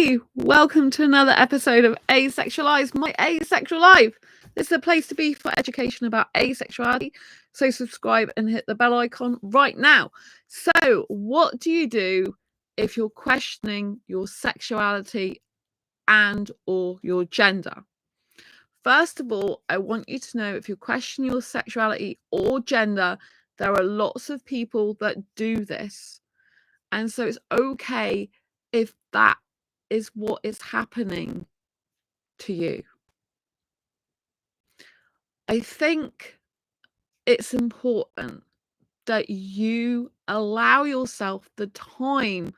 Hey, welcome to another episode of Asexualise, my asexual life. This is a place to be for education about asexuality. So subscribe and hit the bell icon right now. So what do you do if you're questioning your sexuality and or your gender? First of all, I want you to know if you're questioning your sexuality or gender, there are lots of people that do this. And so it's okay if that is what is happening to you. I think it's important that you allow yourself the time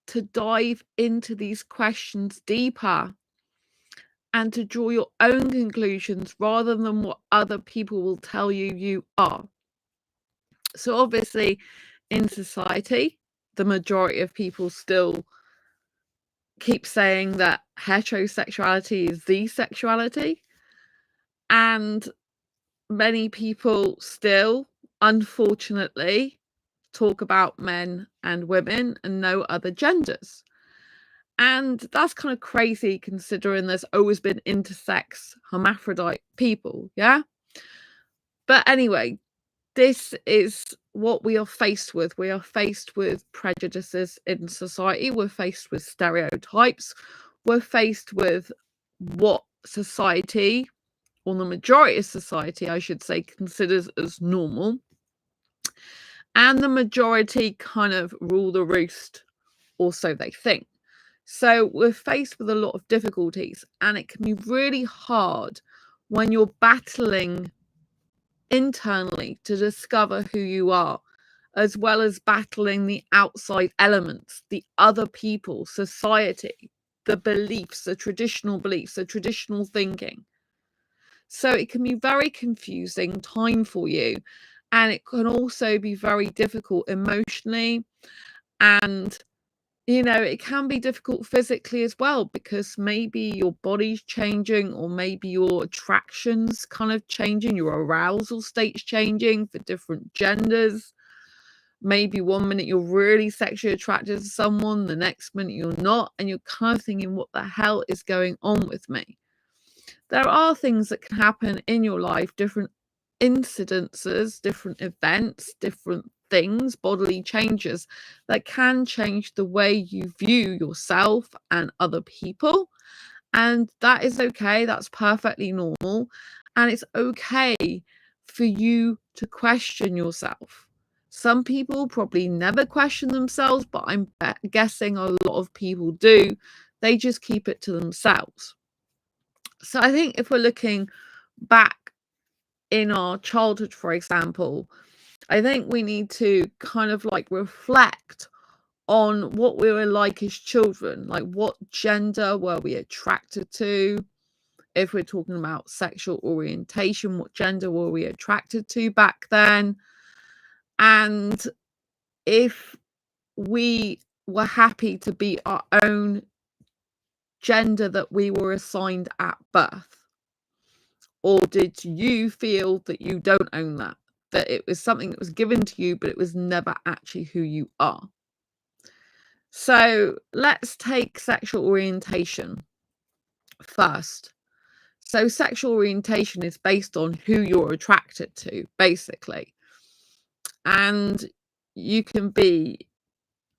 to dive into these questions deeper and to draw your own conclusions rather than what other people will tell you you are. So obviously in society, the majority of people still keep saying that heterosexuality is the sexuality, and many people still, unfortunately, talk about men and women and no other genders. And that's kind of crazy considering there's always been intersex hermaphrodite people, yeah? But anyway, this is what we are faced with. We are faced with prejudices in society. We're faced with stereotypes. We're faced with what society, or the majority of society, I should say, considers as normal. And the majority kind of rule the roost, or so they think. So we're faced with a lot of difficulties, and it can be really hard when you're battling internally to discover who you are, as well as battling the outside elements, the other people, society, the beliefs, the traditional thinking. So it can be very confusing time for you, and it can also be very difficult emotionally, and it can be difficult physically as well, because maybe your body's changing, or maybe your attractions kind of changing, your arousal state's changing for different genders. Maybe one minute you're really sexually attracted to someone, the next minute you're not, and you're kind of thinking, what the hell is going on with me? There are things that can happen in your life, different incidences, different events, different things, bodily changes that can change the way you view yourself and other people. And that is okay. That's perfectly normal. And it's okay for you to question yourself. Some people probably never question themselves, but I'm guessing a lot of people do. They just keep it to themselves. So I think if we're looking back in our childhood, for example, I think we need to kind of like reflect on what we were like as children, like what gender were we attracted to? If we're talking about sexual orientation, what gender were we attracted to back then? And if we were happy to be our own gender that we were assigned at birth. Or did you feel that you don't own that? That it was something that was given to you, but it was never actually who you are? So let's take sexual orientation first. So sexual orientation is based on who you're attracted to, basically. And you can be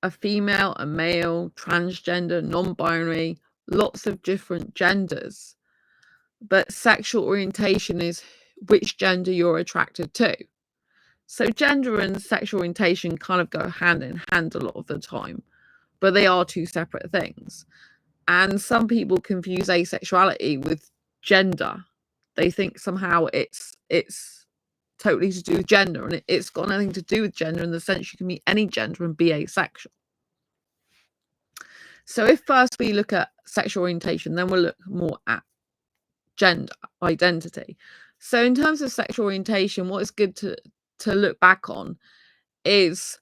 a female, a male, transgender, non-binary, lots of different genders. But sexual orientation is which gender you're attracted to. So gender and sexual orientation kind of go hand in hand a lot of the time, but they are two separate things. And some people confuse asexuality with gender. They think somehow it's totally to do with gender, and it's got nothing to do with gender in the sense you can be any gender and be asexual. So if first we look at sexual orientation, then we'll look more at gender identity. So in terms of sexual orientation, what is good to look back on is,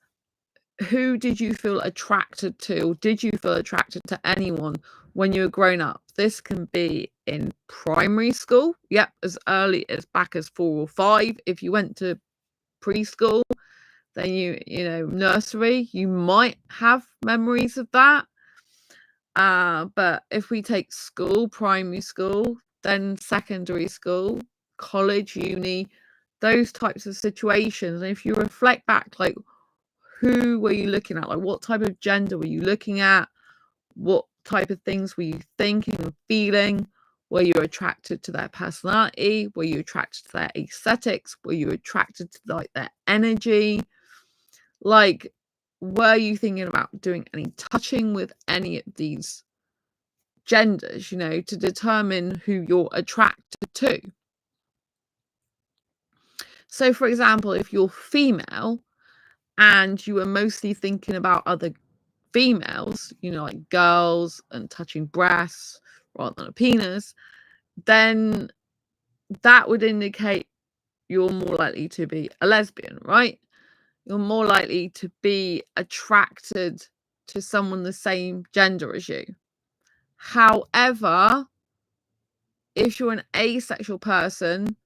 who did you feel attracted to, or did you feel attracted to anyone when you were growing up? This can be in primary school, as early as back as 4 or 5. If you went to preschool, then you know, nursery, you might have memories of that. But if we take school, primary school, then secondary school, college, uni, those types of situations, and if you reflect back, like, who were you looking at? Like, what type of gender were you looking at? What type of things were you thinking and feeling? Were you attracted to their personality? Were you attracted to their aesthetics? Were you attracted to, like, their energy? Like, were you thinking about doing any touching with any of these genders, you know, to determine who you're attracted to? So, for example, if you're female and you were mostly thinking about other females, you know, like girls and touching breasts rather than a penis, then that would indicate you're more likely to be a lesbian, right? You're more likely to be attracted to someone the same gender as you. However, if you're an asexual person,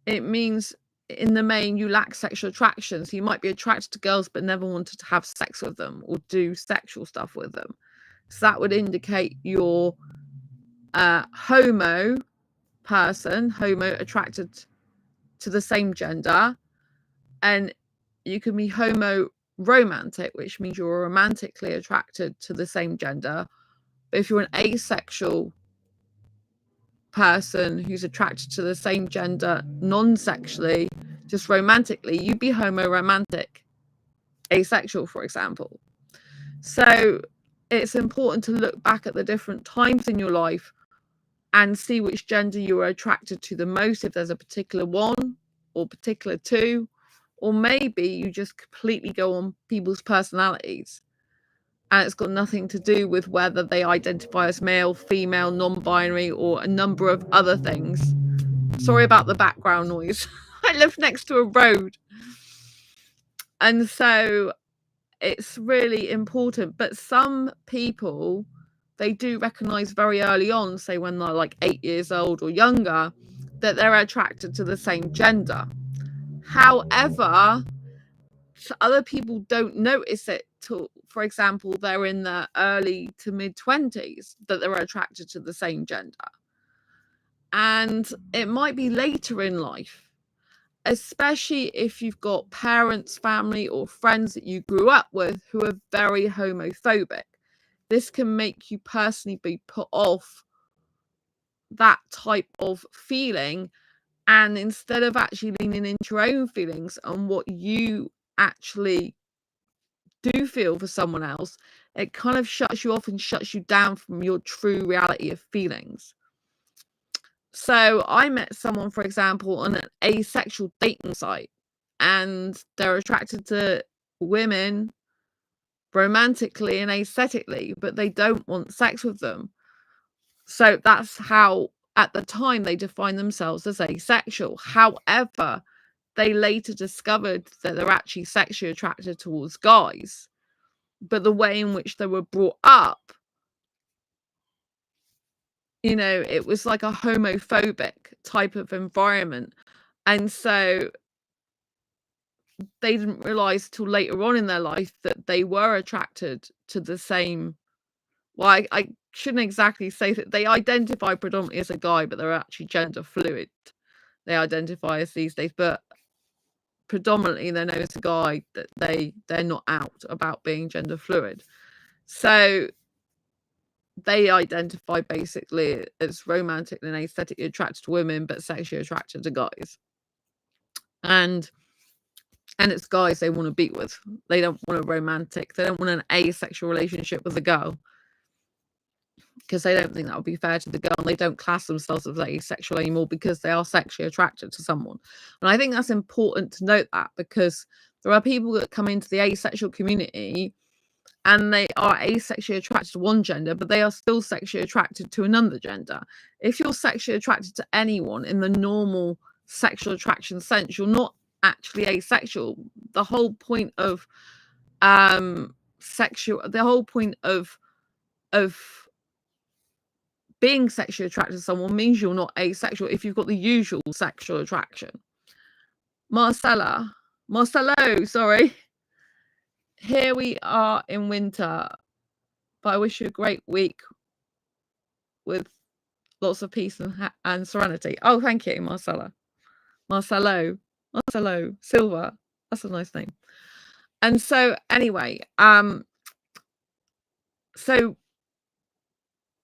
it means in the main you lack sexual attraction. So you might be attracted to girls but never wanted to have sex with them or do sexual stuff with them. So that would indicate you're a homo person, homo attracted to the same gender. And you can be homo romantic, which means you're romantically attracted to the same gender. But if you're an asexual person who's attracted to the same gender non-sexually, just romantically, you'd be homo romantic asexual, for example. So it's important to look back at the different times in your life and see which gender you are attracted to the most, if there's a particular one or particular two, or maybe you just completely go on people's personalities and it's got nothing to do with whether they identify as male, female, non-binary, or a number of other things. Sorry about the background noise. I live next to a road. And so it's really important. But some people, they do recognize very early on, say when they're like 8 years old or younger, that they're attracted to the same gender. However, other people don't notice it till, for example, they're in their early to mid-20s, that they're attracted to the same gender. And it might be later in life, especially if you've got parents, family, or friends that you grew up with who are very homophobic. This can make you personally be put off that type of feeling. And instead of actually leaning into your own feelings and what you actually do feel for someone else, it kind of shuts you off and shuts you down from your true reality of feelings. So I met someone, for example, on an asexual dating site, and they're attracted to women romantically and aesthetically, but they don't want sex with them. So that's how, at the time, they define themselves as asexual. However, they later discovered that they're actually sexually attracted towards guys. But the way in which they were brought up, you know, it was like a homophobic type of environment. And so they didn't realize till later on in their life that they were attracted to the same. Well, I shouldn't exactly say that they identify predominantly as a guy, but they're actually gender fluid. They identify as these days, but predominantly they're known as a guy, that they're not out about being gender fluid. So they identify basically as romantic and aesthetically attracted to women, but sexually attracted to guys. And it's guys they want to be with. They don't want a romantic, they don't want an asexual relationship with a girl, because they don't think that would be fair to the girl, and they don't class themselves as asexual anymore because they are sexually attracted to someone. And I think that's important to note, that because there are people that come into the asexual community and they are asexually attracted to one gender, but they are still sexually attracted to another gender. If you're sexually attracted to anyone in the normal sexual attraction sense, you're not actually asexual. The whole point of the whole point of being sexually attracted to someone means you're not asexual if you've got the usual sexual attraction. Marcello, sorry. Here we are in winter. But I wish you a great week with lots of peace and serenity. Oh, thank you, Marcelo, Silva. That's a nice name. And so anyway, so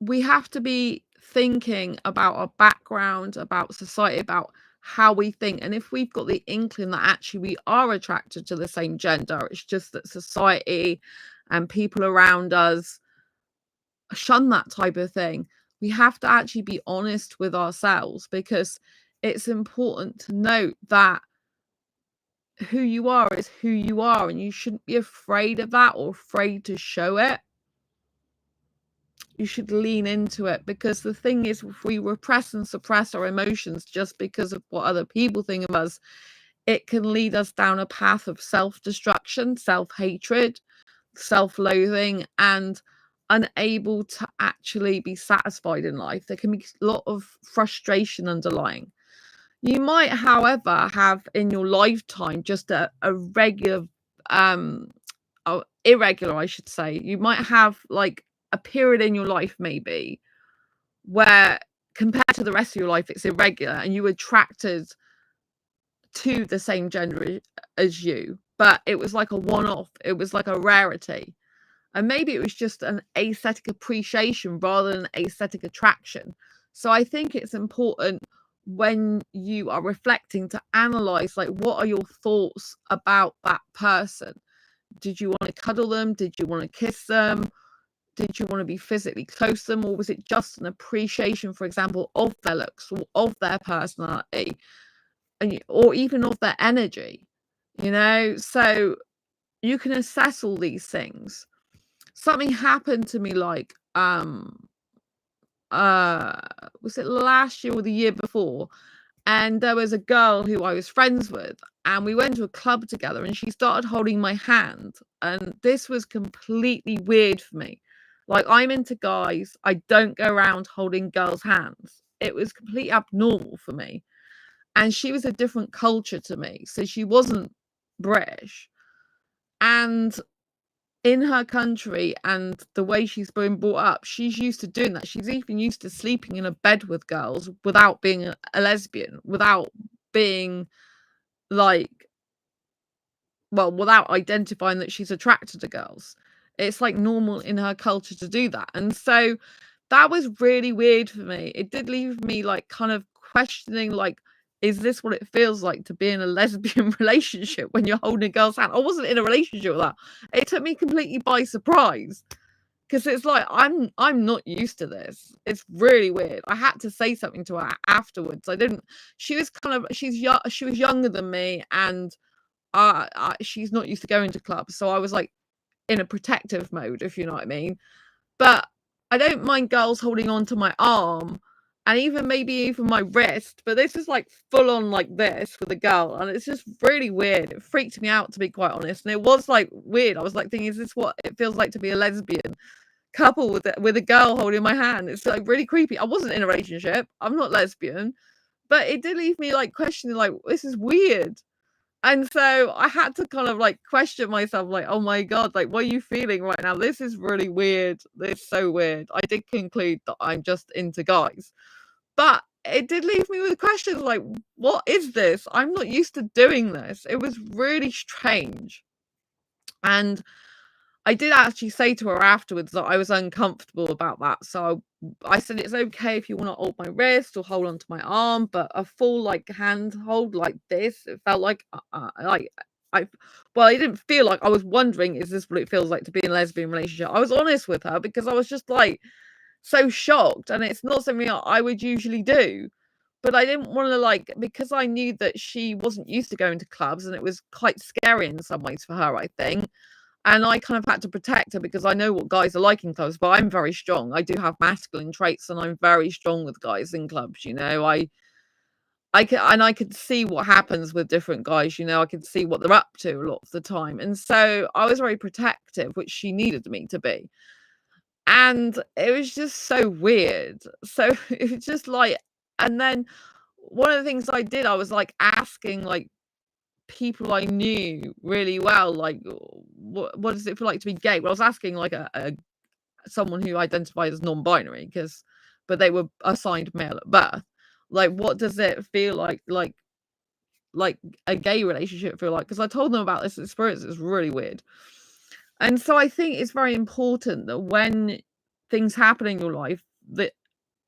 we have to be thinking about our background, about society, about how we think. And if we've got the inkling that actually we are attracted to the same gender, it's just that society and people around us shun that type of thing. We have to actually be honest with ourselves, because it's important to note that who you are is who you are, and you shouldn't be afraid of that or afraid to show it. You should lean into it, because the thing is, if we repress and suppress our emotions just because of what other people think of us, it can lead us down a path of self-destruction, self-hatred, self-loathing, and unable to actually be satisfied in life. There can be a lot of frustration underlying. You might, however, have in your lifetime just a regular, irregular, I should say. You might have like a period in your life maybe where, compared to the rest of your life, it's irregular and you were attracted to the same gender as you, but it was like a one-off. It was like a rarity. And maybe it was just an aesthetic appreciation rather than aesthetic attraction. So I think it's important when you are reflecting to analyze, like, what are your thoughts about that person? Did you want to cuddle them? Did you want to kiss them? Did you want to be physically close to them? Or was it just an appreciation, for example, of their looks or of their personality, or even of their energy? So you can assess all these things. Something happened to me, like, was it last year or the year before? And there was a girl who I was friends with, and we went to a club together, and she started holding my hand, and this was completely weird for me. Like, I'm into guys, I don't go around holding girls' hands. It was completely abnormal for me. And she was a different culture to me, so she wasn't British. And in her country and the way she's been brought up, she's used to doing that. She's even used to sleeping in a bed with girls without being a lesbian, without being like, well, without identifying that she's attracted to girls. It's like normal in her culture to do that. And so that was really weird for me. It did leave me like kind of questioning, like, is this what it feels like to be in a lesbian relationship when you're holding a girl's hand? I wasn't in a relationship with that. It took me completely by surprise, because it's like I'm not used to this. It's really weird. I had to say something to her afterwards. I didn't. She was kind of she's young. She was younger than me, and she's not used to going to clubs. So I was like in a protective mode, if you know what I mean. But I don't mind girls holding on to my arm and even maybe even my wrist, but this is like full on like this with a girl, and it's just really weird. It freaked me out, to be quite honest. And it was like weird. I was like thinking, is this what it feels like to be a lesbian couple with a girl holding my hand? It's like really creepy. I wasn't in a relationship. I'm not lesbian, but it did leave me like questioning, like, this is weird. And so I had to kind of like question myself, like, oh my God, like, what are you feeling right now? This is really weird. It's so weird. I did conclude that I'm just into guys, but it did leave me with questions like, what is this? I'm not used to doing this. It was really strange. And I did actually say to her afterwards that I was uncomfortable about that. So I said, it's okay if you want to hold my wrist or hold onto my arm, but a full like hand hold like this, it felt like I well, I didn't feel like, I was wondering, is this what it feels like to be in a lesbian relationship? I was honest with her because I was just like so shocked, and it's not something I would usually do. But I didn't want to, like, because I knew that she wasn't used to going to clubs and it was quite scary in some ways for her, I think. And I kind of had to protect her because I know what guys are like in clubs, but I'm very strong. I do have masculine traits, and I'm very strong with guys in clubs. I could see what happens with different guys. I could see what they're up to a lot of the time, and so I was very protective, which she needed me to be. And it was just so weird. So it was just like, and then one of the things I did, I was like asking like people I knew really well, like, what does it feel like to be gay? Well, I was asking like someone who identified as non-binary, but they were assigned male at birth. Like, what does it feel like a gay relationship feel like? Because I told them about this experience. It's really weird. And so I think it's very important that when things happen in your life that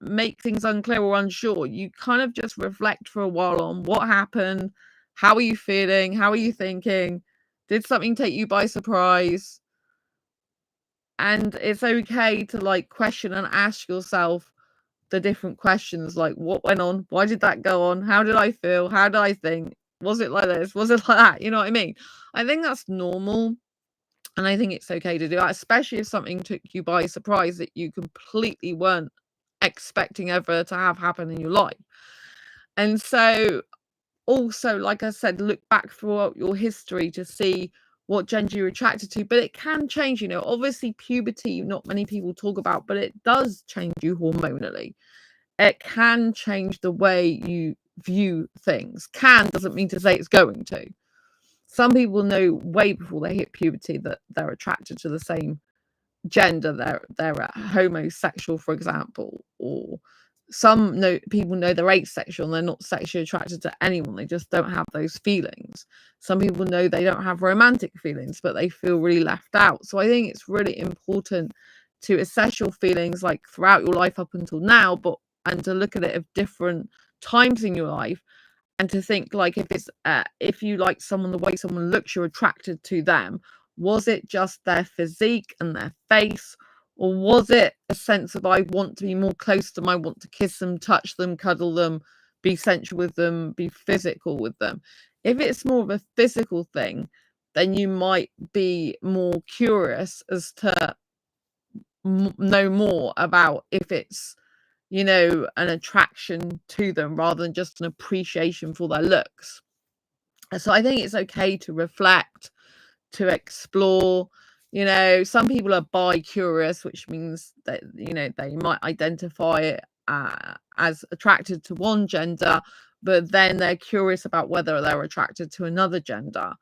make things unclear or unsure, you kind of just reflect for a while on what happened, how are you feeling, how are you thinking, did something take you by surprise? And it's okay to like question and ask yourself the different questions, like what went on, why did that go on, how did I feel, how did I think, was it like this, was it like that, you know what I mean? I think that's normal. And I think it's okay to do that, especially if something took you by surprise that you completely weren't expecting ever to have happen in your life. And so also, like I said, look back throughout your history to see what gender you're attracted to, but it can change, obviously puberty, not many people talk about, but it does change you hormonally. It can change the way you view things. Can doesn't mean to say it's going to. Some people know way before they hit puberty that they're attracted to the same gender, they're homosexual, for example, or some people know they're asexual and they're not sexually attracted to anyone, they just don't have those feelings. Some people know they don't have romantic feelings, but they feel really left out. So I think it's really important to assess your feelings like throughout your life up until now, and to look at it at different times in your life, and to think like if you like someone, the way someone looks, you're attracted to them. Was it just their physique and their face, or was it a sense of I want to be more close to them, I want to kiss them, touch them, cuddle them, be sensual with them, be physical with them? If it's more of a physical thing, then you might be more curious as to know more about if it's an attraction to them rather than just an appreciation for their looks. So I think it's okay to reflect, to explore. Some people are bi-curious, which means that they might identify as attracted to one gender, but then they're curious about whether they're attracted to another gender.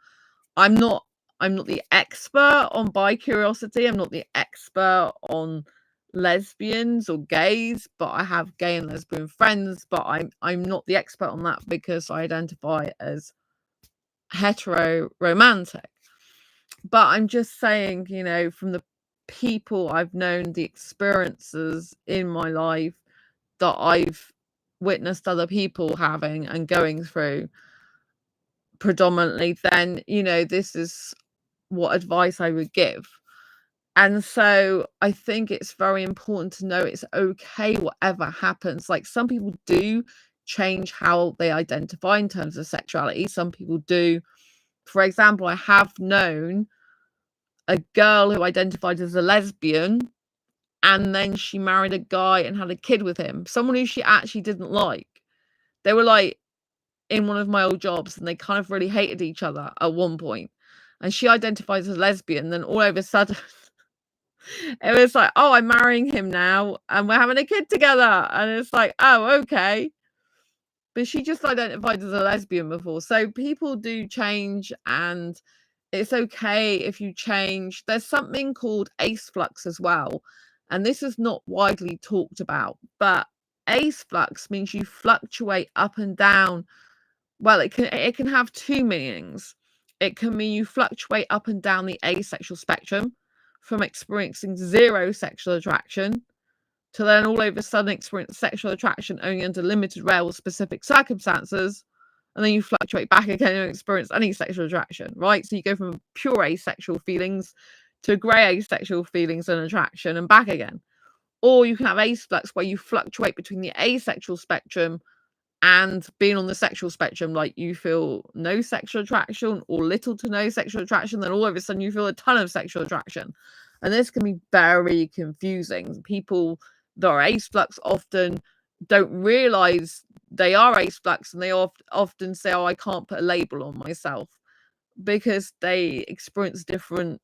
I'm not the expert on bi-curiosity. I'm not the expert on lesbians or gays, but I have gay and lesbian friends. But I'm not the expert on that because I identify as hetero romantic. But I'm just saying, from the people I've known, the experiences in my life that I've witnessed other people having and going through predominantly, then this is what advice I would give. And so I think it's very important to know it's okay whatever happens. Like, some people do change how they identify in terms of sexuality. Some people do. For example, I have known a girl who identified as a lesbian, and then she married a guy and had a kid with him, someone who she actually didn't like. They were like in one of my old jobs and they kind of really hated each other at one point. And she identifies as a lesbian, then all of a sudden it was like, oh, I'm marrying him now and we're having a kid together. And it's like, oh, okay. But she just identified as a lesbian before. So people do change, and it's okay if you change. There's something called ace flux as well. And this is not widely talked about, but ace flux means you fluctuate up and down. Well, it can have two meanings. It can mean you fluctuate up and down the asexual spectrum, from experiencing zero sexual attraction to then all of a sudden experience sexual attraction only under limited, rare, or specific circumstances, and then you fluctuate back again and experience any sexual attraction, right? So you go from pure asexual feelings to grey asexual feelings and attraction and back again. Or you can have ace flux, where you fluctuate between the asexual spectrum and being on the sexual spectrum, like you feel no sexual attraction or little to no sexual attraction, then all of a sudden you feel a ton of sexual attraction. And this can be very confusing. People that are ace flux often don't realize they are ace flux, and they often say, oh, I can't put a label on myself, because they experience different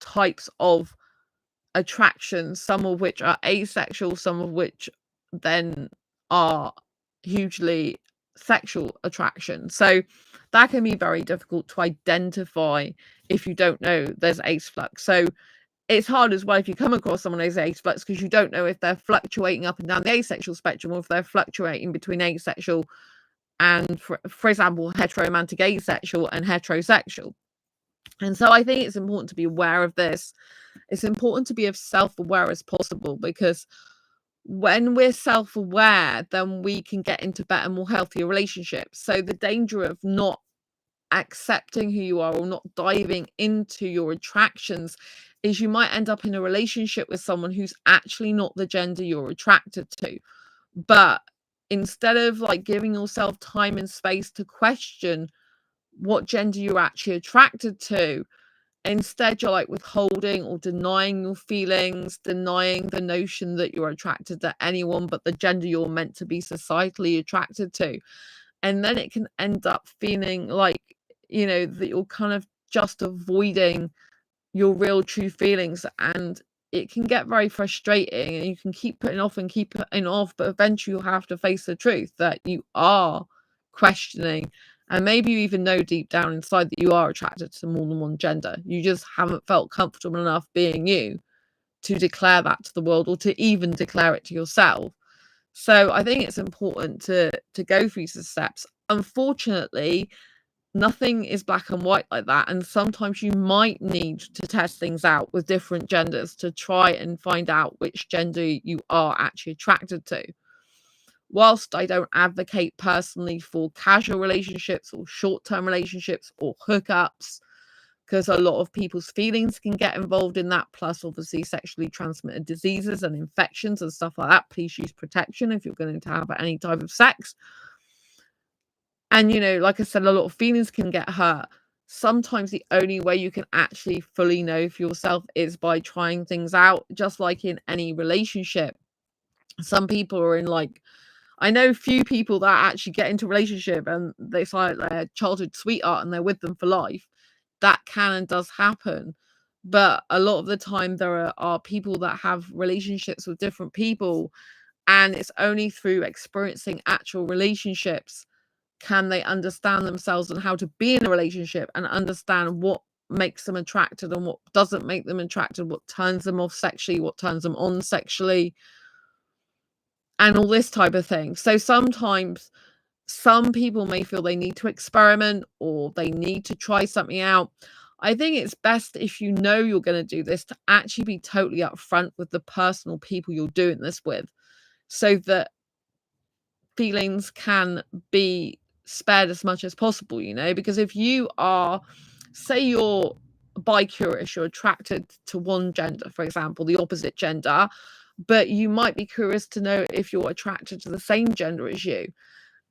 types of attraction, some of which are asexual, some of which then are hugely sexual attraction. So that can be very difficult to identify if you don't know there's ace flux. So it's hard as well if you come across someone who's asexual, because you don't know if they're fluctuating up and down the asexual spectrum, or if they're fluctuating between asexual and, for example, heteromantic asexual and heterosexual. And so I think it's important to be aware of this. It's important to be as self-aware as possible, because when we're self-aware, then we can get into better, more healthier relationships. So the danger of not accepting who you are, or not diving into your attractions, is you might end up in a relationship with someone who's actually not the gender you're attracted to. But instead of like giving yourself time and space to question what gender you're actually attracted to, instead you're like withholding or denying your feelings, denying the notion that you're attracted to anyone but the gender you're meant to be societally attracted to. And then it can end up feeling like, that you're kind of just avoiding your real true feelings, and it can get very frustrating, and you can keep putting off and keep putting off, but eventually you'll have to face the truth that you are questioning, and maybe you even know deep down inside that you are attracted to more than one gender. You just haven't felt comfortable enough being you to declare that to the world, or to even declare it to yourself. So I think it's important to go through these steps. Unfortunately, nothing is black and white like that, and sometimes you might need to test things out with different genders to try and find out which gender you are actually attracted to. Whilst I don't advocate personally for casual relationships or short-term relationships or hookups, because a lot of people's feelings can get involved in that, plus obviously sexually transmitted diseases and infections and stuff like that, please use protection if you're going to have any type of sex. And, like I said, a lot of feelings can get hurt. Sometimes the only way you can actually fully know for yourself is by trying things out, just like in any relationship. Some people are in, like, I know few people that actually get into a relationship and they like their childhood sweetheart and they're with them for life. That can and does happen. But a lot of the time there are people that have relationships with different people, and it's only through experiencing actual relationships can they understand themselves and how to be in a relationship, and understand what makes them attracted and what doesn't make them attracted, what turns them off sexually, what turns them on sexually, and all this type of thing. So sometimes some people may feel they need to experiment, or they need to try something out. I think it's best, if you know you're going to do this, to actually be totally upfront with the personal people you're doing this with, so that feelings can be spared as much as possible, because if you are, say you're bi-curious, you're attracted to one gender, for example, the opposite gender, but you might be curious to know if you're attracted to the same gender as you.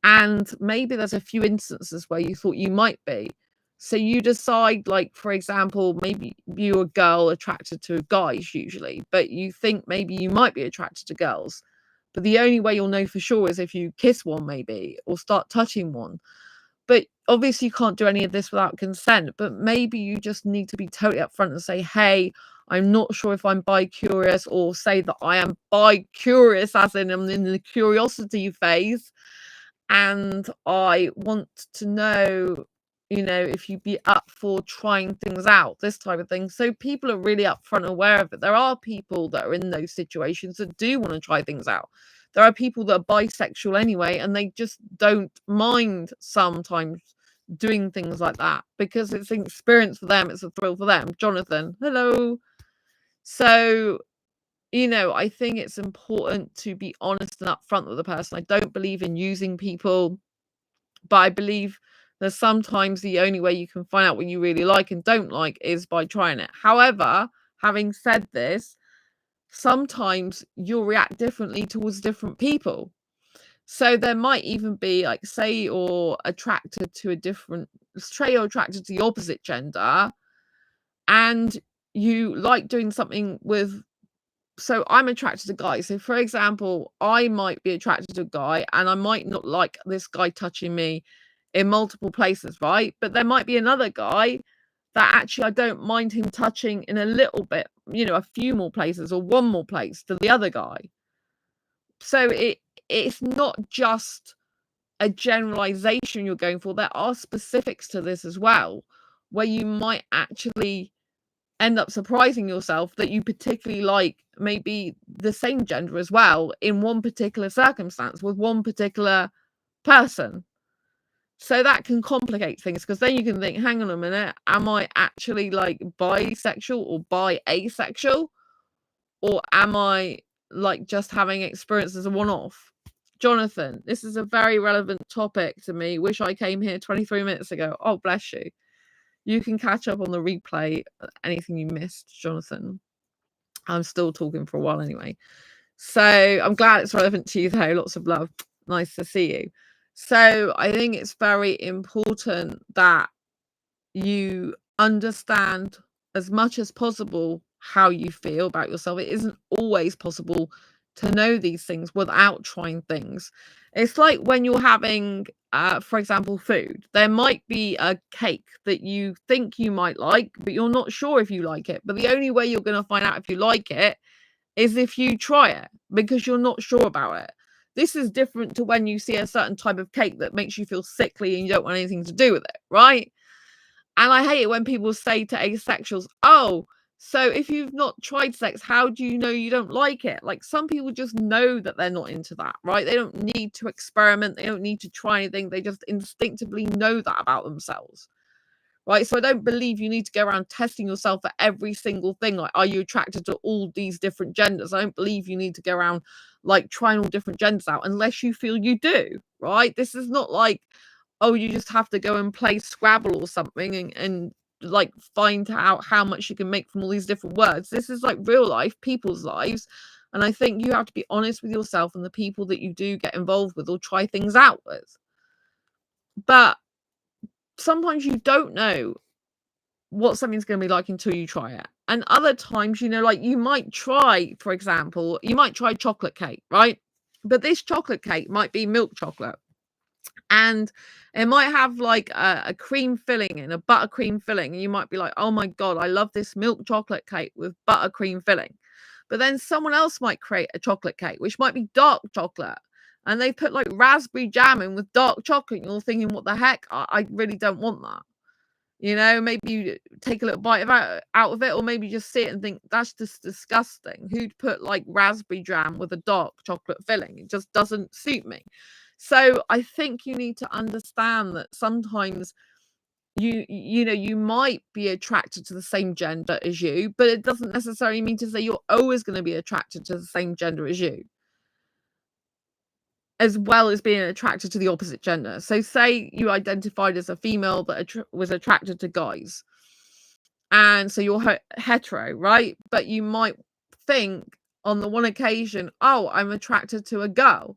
And maybe there's a few instances where you thought you might be. So you decide, like, for example, maybe you're a girl attracted to guys usually, but you think maybe you might be attracted to girls. But the only way you'll know for sure is if you kiss one, maybe, or start touching one. But obviously you can't do any of this without consent. But maybe you just need to be totally upfront and say, hey, I'm not sure if I'm bi-curious, or say that I am bi-curious, as in I'm in the curiosity phase. And I want to know, if you'd be up for trying things out, this type of thing. So people are really upfront and aware of it. There are people that are in those situations that do want to try things out. There are people that are bisexual anyway, and they just don't mind sometimes doing things like that, because it's an experience for them. It's a thrill for them. Jonathan, hello. So, I think it's important to be honest and upfront with the person. I don't believe in using people, but I believe that sometimes the only way you can find out what you really like and don't like is by trying it. However, having said this, sometimes you'll react differently towards different people. So there might even be, like, say you're attracted to the opposite gender, and you like doing something with, so I'm attracted to guys. So for example, I might be attracted to a guy, and I might not like this guy touching me in multiple places, right? But there might be another guy that actually I don't mind him touching in a little bit, a few more places, or one more place to the other guy. So it's not just a generalization you're going for. There are specifics to this as well, where you might actually end up surprising yourself that you particularly like maybe the same gender as well in one particular circumstance with one particular person. So that can complicate things, because then you can think, hang on a minute, am I actually like bisexual or asexual? Or am I like just having experience as a one-off? Jonathan, this is a very relevant topic to me. Wish I came here 23 minutes ago. Oh, bless you. You can catch up on the replay, anything you missed, Jonathan. I'm still talking for a while anyway. So I'm glad it's relevant to you, though. Lots of love. Nice to see you. So I think it's very important that you understand as much as possible how you feel about yourself. It isn't always possible to know these things without trying things. It's like when you're having, for example, food. There might be a cake that you think you might like, but you're not sure if you like it. But the only way you're going to find out if you like it is if you try it, because you're not sure about it. This is different to when you see a certain type of cake that makes you feel sickly and you don't want anything to do with it, right? And I hate it when people say to asexuals, oh, so if you've not tried sex, how do you know you don't like it? Like, some people just know that they're not into that, right? They don't need to experiment. They don't need to try anything. They just instinctively know that about themselves, right? So I don't believe you need to go around testing yourself for every single thing. Like, are you attracted to all these different genders? I don't believe you need to go around like trying all different genders out unless you feel you do, right? This is not like, oh, you just have to go and play Scrabble or something and like find out how much you can make from all these different words. This is like real life, people's lives. And I think you have to be honest with yourself and the people that you do get involved with or try things out with. But sometimes you don't know what something's going to be like until you try it. And other times, like you might try, for example, you might try chocolate cake, right? But this chocolate cake might be milk chocolate. And it might have like a cream filling and a buttercream filling. And you might be like, oh my God, I love this milk chocolate cake with buttercream filling. But then someone else might create a chocolate cake, which might be dark chocolate. And they put like raspberry jam in with dark chocolate. And you're thinking, what the heck? I really don't want that. Maybe you take a little bite out of it, or maybe just see it and think, that's just disgusting. Who'd put like raspberry jam with a dark chocolate filling? It just doesn't suit me. So I think you need to understand that sometimes you might be attracted to the same gender as you, but it doesn't necessarily mean to say you're always going to be attracted to the same gender as you, as well as being attracted to the opposite gender. So say you identified as a female that was attracted to guys. And so you're hetero, right? But you might think on the one occasion, oh, I'm attracted to a girl.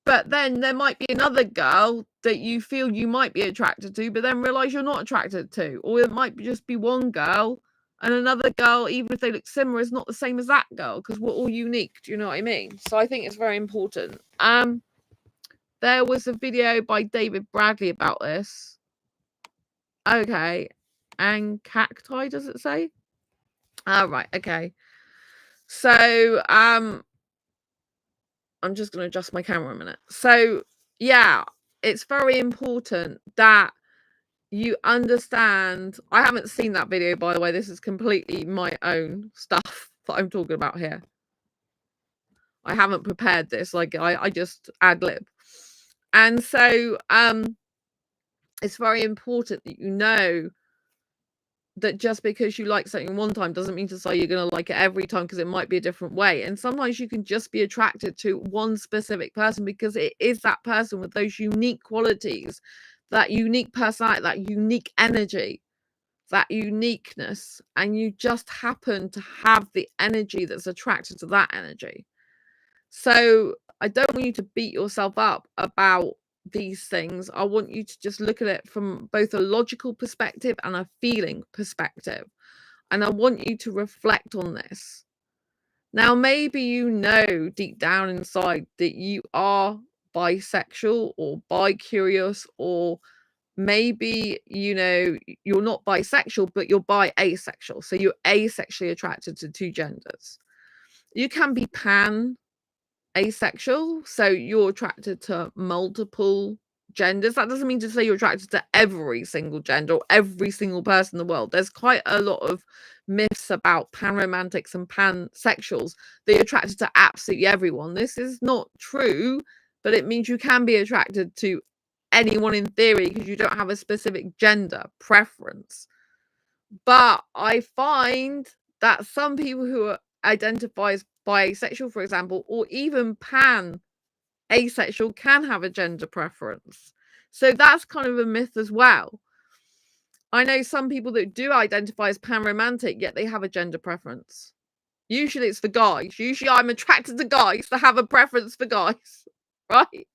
But then there might be another girl that you feel you might be attracted to, but then realize you're not attracted to. Or it might just be one girl and another girl, even if they look similar, is not the same as that girl, because we're all unique. Do you know what I mean? So I think it's very important. There was a video by David Bradley about this. Okay. And cacti, does it say? Oh, right. Okay. So, I'm just going to adjust my camera a minute. So, yeah, it's very important that you understand. I haven't seen that video, by the way. This is completely my own stuff that I'm talking about here. I haven't prepared this. Like, I just ad lib. And so, it's very important that you know that just because you like something one time doesn't mean to say you're going to like it every time, because it might be a different way. And sometimes you can just be attracted to one specific person because it is that person with those unique qualities, that unique personality, that unique energy, that uniqueness. And you just happen to have the energy that's attracted to that energy. So I don't want you to beat yourself up about these things. I want you to just look at it from both a logical perspective and a feeling perspective. And I want you to reflect on this. Now, maybe you know deep down inside that you are bisexual or bi-curious, or maybe, you're not bisexual, but you're bi-asexual. So you're asexually attracted to two genders. You can be pan asexual, so you're attracted to multiple genders. That doesn't mean to say you're attracted to every single gender or every single person in the world. There's quite a lot of myths about panromantics and pansexuals that you're attracted to absolutely everyone. This is not true, but it means you can be attracted to anyone in theory because you don't have a specific gender preference. But I find that some people who identify as bisexual, for example, or even asexual can have a gender preference. So that's kind of a myth as well. I know some people that do identify as panromantic, yet they have a gender preference. Usually it's for guys. Usually I'm attracted to guys that have a preference for guys, right?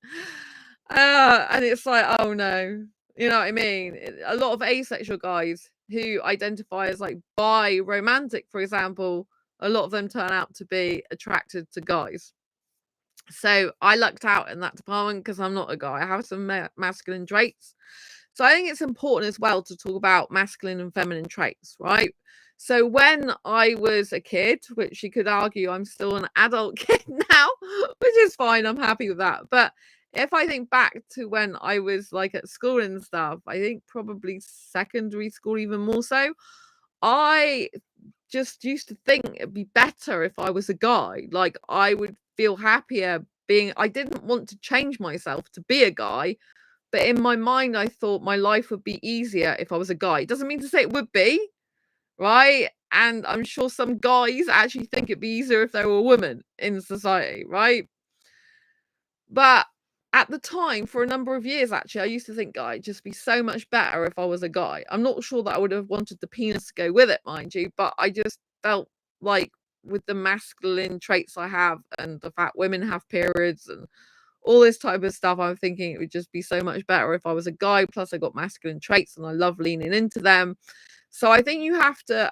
And it's like, oh no, you know what I mean? A lot of asexual guys who identify as like bi-romantic, for example, a lot of them turn out to be attracted to guys. So I lucked out in that department because I'm not a guy. I have some masculine traits. So I think it's important as well to talk about masculine and feminine traits, right? So when I was a kid, which you could argue I'm still an adult kid now, which is fine. I'm happy with that. But if I think back to when I was like at school and stuff, I think probably secondary school, even more so, I just used to think it'd be better if I was a guy. Like I would feel happier being, I didn't want to change myself to be a guy, but in my mind, I thought my life would be easier if I was a guy. It doesn't mean to say it would be, right? And I'm sure some guys actually think it'd be easier if they were a woman in society, right? But at the time, for a number of years, actually, I used to think, guy, it'd just be so much better if I was a guy. I'm not sure that I would have wanted the penis to go with it, mind you, but I just felt like with the masculine traits I have and the fact women have periods and all this type of stuff, I'm thinking it would just be so much better if I was a guy. Plus, I got masculine traits and I love leaning into them. So I think you have to,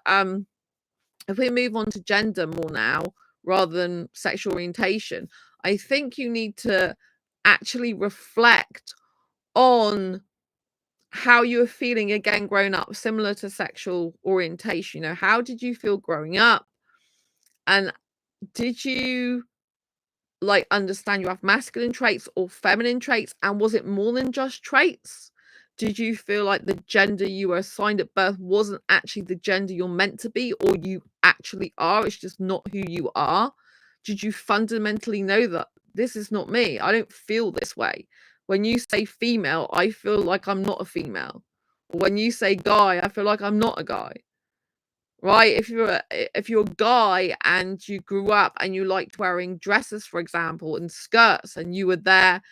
if we move on to gender more now rather than sexual orientation, I think you need to actually reflect on how you were feeling again growing up, similar to sexual orientation. You know, how did you feel growing up? And did you like understand you have masculine traits or feminine traits? And was it more than just traits? Did you feel like the gender you were assigned at birth wasn't actually the gender you're meant to be, or you actually are? It's just not who you are. Did you fundamentally know that this is not me? I don't feel this way. When you say female, I feel like I'm not a female. When you say guy, I feel like I'm not a guy. Right? If you're a guy and you grew up and you liked wearing dresses, for example, and skirts, and you were there,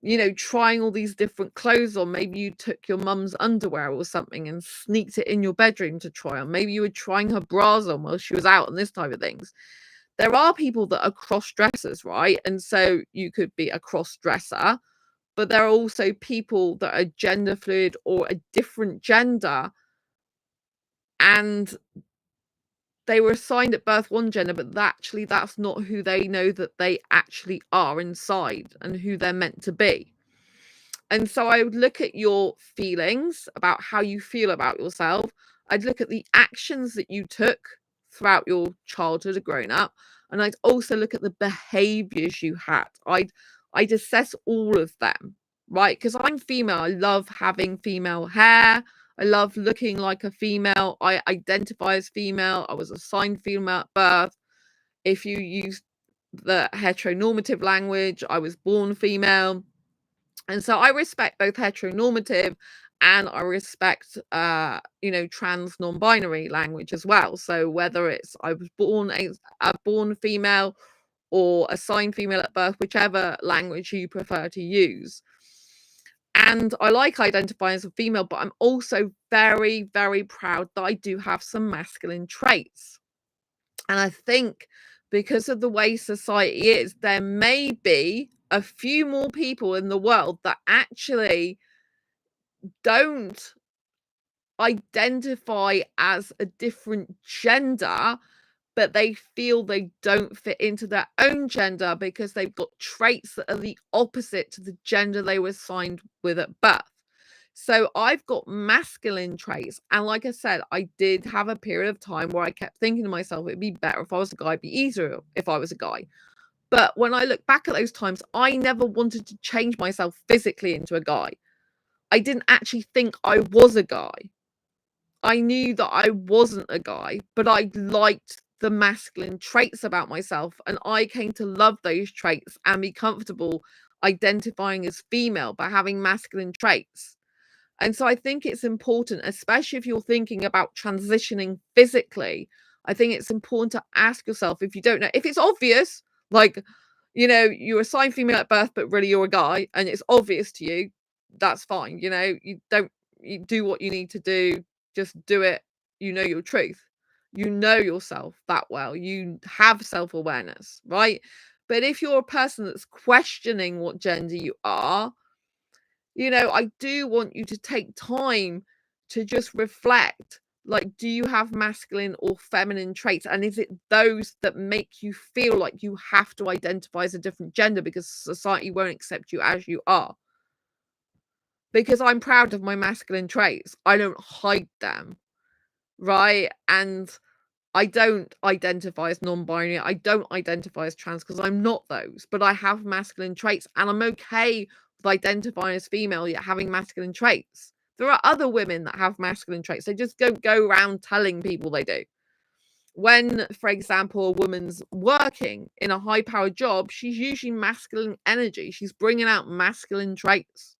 you know, trying all these different clothes on. Maybe you took your mum's underwear or something and sneaked it in your bedroom to try on. Maybe you were trying her bras on while she was out and this type of things. There are people that are cross dressers, right? And so you could be a cross dresser, but there are also people that are gender fluid or a different gender, and they were assigned at birth one gender, but actually that's not who they know that they actually are inside and who they're meant to be. And so I would look at your feelings about how you feel about yourself. I'd look at the actions that you took throughout your childhood or growing up. And I'd also look at the behaviors you had. I'd assess all of them, right? Because I'm female. I love having female hair. I love looking like a female. I identify as female. I was assigned female at birth. If you use the heteronormative language, I was born female. And so I respect both heteronormative and I respect you know, trans non-binary language as well. So whether it's I was born a born female or assigned female at birth, whichever language you prefer to use. And I like identifying as a female, but I'm also very, very proud that I do have some masculine traits. And I think because of the way society is, there may be a few more people in the world that actually don't identify as a different gender, but they feel they don't fit into their own gender because they've got traits that are the opposite to the gender they were assigned with at birth. So I've got masculine traits. And like I said, I did have a period of time where I kept thinking to myself, it'd be better if I was a guy, it'd be easier if I was a guy. But when I look back at those times, I never wanted to change myself physically into a guy. I didn't actually think I was a guy. I knew that I wasn't a guy, but I liked the masculine traits about myself, and I came to love those traits and be comfortable identifying as female by having masculine traits. And so I think it's important, especially if you're thinking about transitioning physically, I think it's important to ask yourself, if you don't know, if it's obvious, like, you're assigned female at birth, but really you're a guy and it's obvious to you, that's fine. You do what you need to do, just do it. You know your truth. You know yourself that well. You have self-awareness, right? But if you're a person that's questioning what gender you are, I do want you to take time to just reflect. Like, do you have masculine or feminine traits? And is it those that make you feel like you have to identify as a different gender because society won't accept you as you are? Because I'm proud of my masculine traits. I don't hide them, right? And I don't identify as non-binary. I don't identify as trans because I'm not those, but I have masculine traits and I'm okay with identifying as female yet having masculine traits. There are other women that have masculine traits. They just don't go around telling people they do. When, for example, a woman's working in a high-powered job, she's usually masculine energy. She's bringing out masculine traits.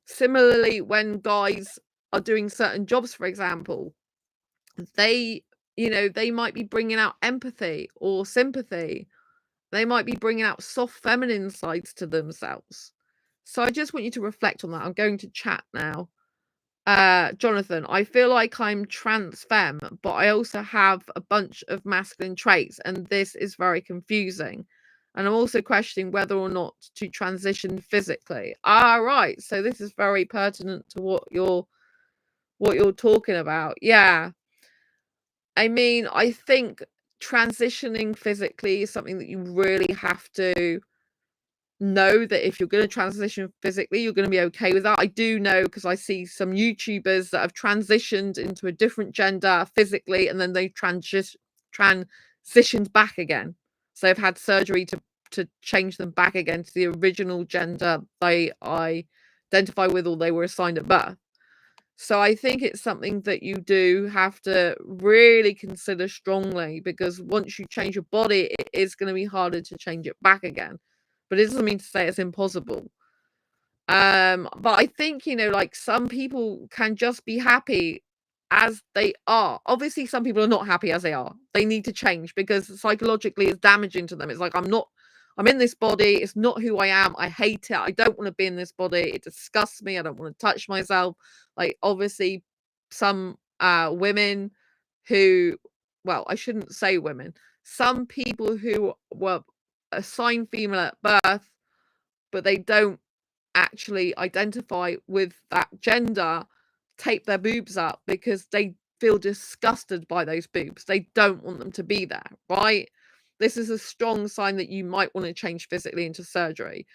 Similarly, when guys are doing certain jobs, for example, they they might be bringing out empathy or sympathy. They might be bringing out soft feminine sides to themselves. So I just want you to reflect on that. I'm going to chat now. Jonathan, I feel like I'm trans femme, but I also have a bunch of masculine traits, and this is very confusing. And I'm also questioning whether or not to transition physically. Right. So this is very pertinent to what you're talking about. Yeah. I mean, I think transitioning physically is something that you really have to know, that if you're going to transition physically, you're going to be okay with that. I do know, because I see some YouTubers that have transitioned into a different gender physically and then they transitioned back again. So they've had surgery to change them back again to the original gender they identify with or they were assigned at birth. So I think it's something that you do have to really consider strongly, because once you change your body, it is going to be harder to change it back again. But it doesn't mean to say it's impossible. But I think, like, some people can just be happy as they are. Obviously, some people are not happy as they are. They need to change because psychologically it's damaging to them. It's like, I'm in this body. It's not who I am. I hate it. I don't want to be in this body. It disgusts me. I don't want to touch myself. Like, obviously, some women who, well, I shouldn't say women, some people who were assigned female at birth, but they don't actually identify with that gender, tape their boobs up because they feel disgusted by those boobs. They don't want them to be there, right? This is a strong sign that you might want to change physically into surgery.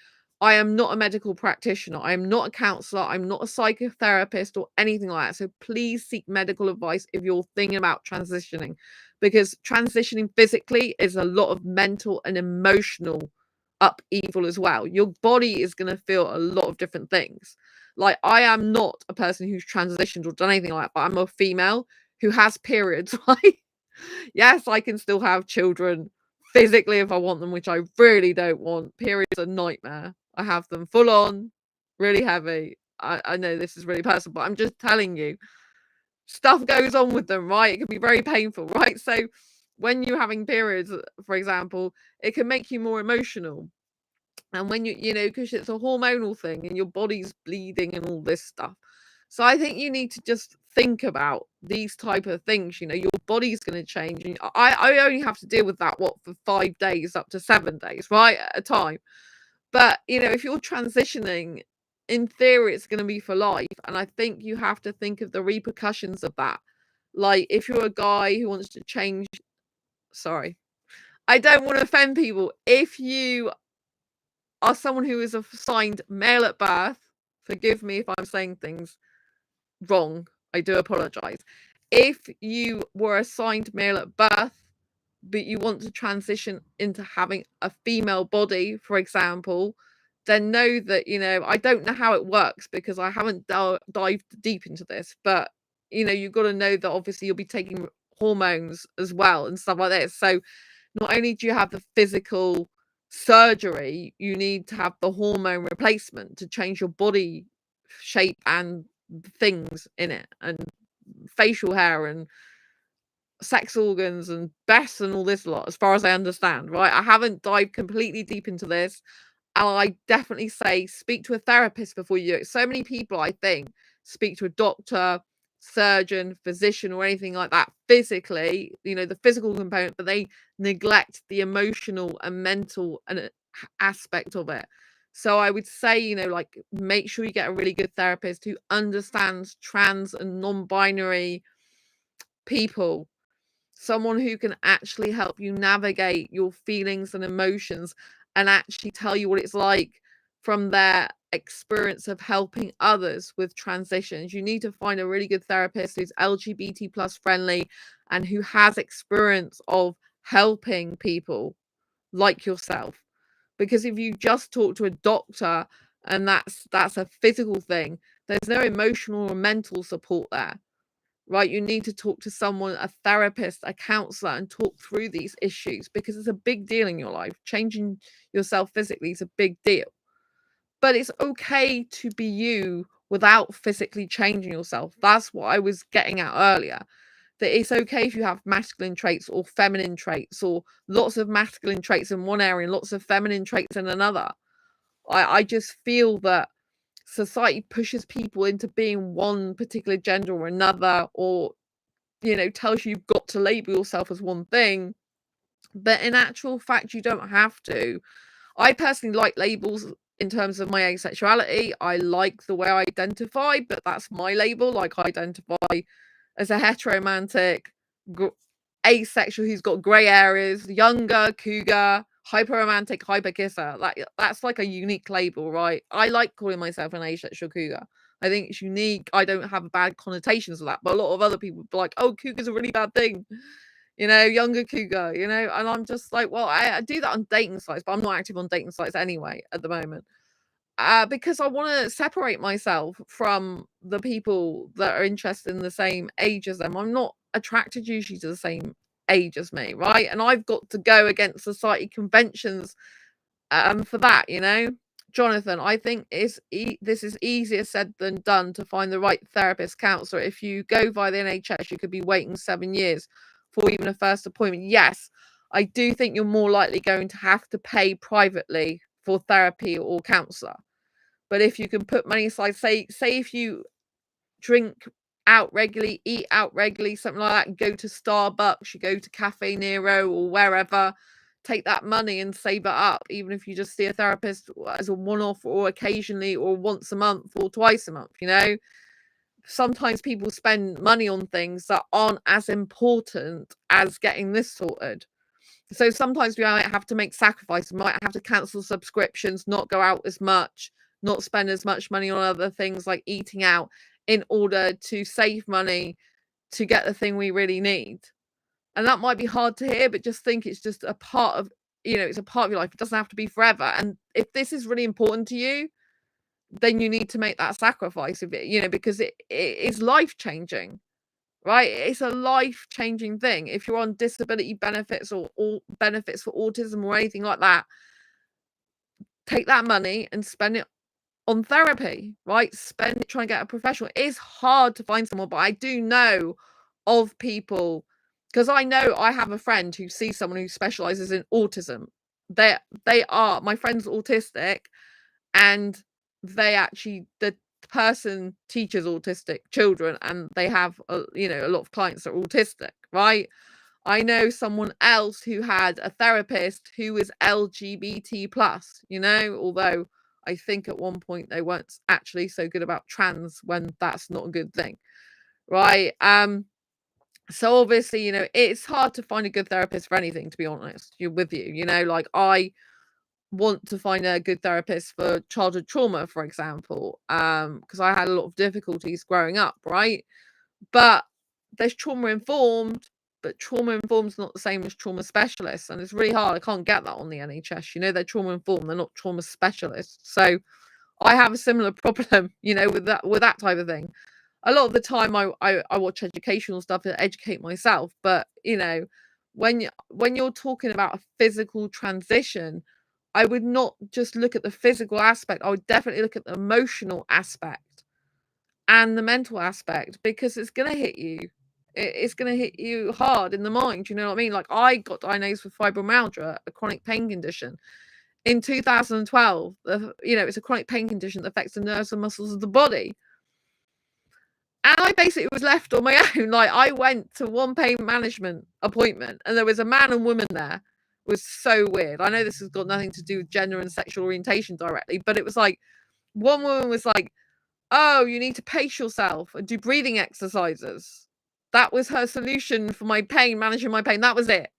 I am not a medical practitioner. I am not a counselor. I'm not a psychotherapist or anything like that. So please seek medical advice if you're thinking about transitioning, because transitioning physically is a lot of mental and emotional upheaval as well. Your body is going to feel a lot of different things. Like, I am not a person who's transitioned or done anything like that, but I'm a female who has periods, right? Yes, I can still have children physically if I want them, which I really don't want. Periods are a nightmare. I have them full on, really heavy. I know this is really personal, but I'm just telling you, stuff goes on with them, right? It can be very painful, right? So when you're having periods, for example, it can make you more emotional. And when because it's a hormonal thing and your body's bleeding and all this stuff. So I think you need to just think about these type of things. Your body's going to change. And I only have to deal with that, for 5 days up to 7 days, right, at a time. But, if you're transitioning, in theory, it's going to be for life. And I think you have to think of the repercussions of that. Like, if you're a guy who wants to change, sorry, I don't want to offend people. If you are someone who is assigned male at birth, forgive me if I'm saying things wrong, I do apologize. If you were assigned male at birth, but you want to transition into having a female body, for example, then know that, I don't know how it works because I haven't dived deep into this, but, you've got to know that obviously you'll be taking hormones as well and stuff like this. So not only do you have the physical surgery, you need to have the hormone replacement to change your body shape and things in it, and facial hair and sex organs and breasts and all this lot, as far as I understand, right? I haven't dived completely deep into this. And I definitely say speak to a therapist before you do it. So many people, I think, speak to a doctor, surgeon, physician, or anything like that physically, the physical component, but they neglect the emotional and mental and aspect of it. So I would say, like, make sure you get a really good therapist who understands trans and non-binary people, someone who can actually help you navigate your feelings and emotions and actually tell you what it's like from their experience of helping others with transitions. You need to find a really good therapist who's LGBT plus friendly and who has experience of helping people like yourself. Because if you just talk to a doctor and that's a physical thing, there's no emotional or mental support there. Right, you need to talk to someone, a therapist, a counselor, and talk through these issues because it's a big deal in your life. Changing yourself physically is a big deal, but it's okay to be you without physically changing yourself. That's what I was getting at earlier, that it's okay if you have masculine traits or feminine traits, or lots of masculine traits in one area and lots of feminine traits in another. I just feel that society pushes people into being one particular gender or another, or tells you you've got to label yourself as one thing, but in actual fact you don't have to. I personally like labels in terms of my asexuality. I like the way I identify, but that's my label. Like, I identify as a heteromantic asexual who's got grey areas, younger, cougar, hyper-romantic, hyper-kisser. That's like a unique label, right? I like calling myself an asexual cougar. I think it's unique. I don't have bad connotations with that, but a lot of other people be like, oh, cougar's a really bad thing. Younger cougar, and I'm just like, well, I do that on dating sites, but I'm not active on dating sites anyway at the moment. Because I want to separate myself from the people that are interested in the same age as them. I'm not attracted usually to the same age as me, right? And I've got to go against society conventions for that, Jonathan, I think this is easier said than done to find the right therapist counselor. If you go via the NHS, you could be waiting 7 years for even a first appointment. Yes, I do think you're more likely going to have to pay privately for therapy or counselor. But if you can put money aside, say if you drink out regularly, eat out regularly, something like that, go to Starbucks, you go to Cafe Nero or wherever, take that money and save it up, even if you just see a therapist as a one-off or occasionally or once a month or twice a month. Sometimes people spend money on things that aren't as important as getting this sorted. So sometimes we might have to make sacrifices. We might have to cancel subscriptions, not go out as much, not spend as much money on other things like eating out, in order to save money to get the thing we really need. And that might be hard to hear, but just think it's just a part of, it's a part of your life. It doesn't have to be forever. And if this is really important to you, then you need to make that sacrifice of it, because it is life changing, right? It's a life changing thing. If you're on disability benefits or benefits for autism or anything like that, take that money and spend it on therapy, right? Spend it trying to get a professional. It is hard to find someone, but I do know of people, because I know I have a friend who sees someone who specializes in autism. They are, my friend's autistic, and the person teaches autistic children, and they have a lot of clients that are autistic, right? I know someone else who had a therapist who was LGBT plus, although I think at one point they weren't actually so good about trans, when that's not a good thing, right? So obviously, it's hard to find a good therapist for anything, to be honest. Like, I want to find a good therapist for childhood trauma, for example, because I had a lot of difficulties growing up, right? But there's trauma informed but trauma-informed is not the same as trauma specialists, and it's really hard. I can't get that on the NHS. They're trauma-informed, they're not trauma specialists. So I have a similar problem, with that type of thing. A lot of the time I watch educational stuff to educate myself, but when you're talking about a physical transition, I would not just look at the physical aspect. I would definitely look at the emotional aspect and the mental aspect, because it's going to hit you. It's going to hit you hard in the mind. You know what I mean? Like, I got diagnosed with fibromyalgia, a chronic pain condition, in 2012. It's a chronic pain condition that affects the nerves and muscles of the body. And I basically was left on my own. Like, I went to one pain management appointment and there was a man and woman there. It was so weird. I know this has got nothing to do with gender and sexual orientation directly, but it was like, one woman was like, oh, you need to pace yourself and do breathing exercises. That was her solution for my pain, managing my pain. That was it.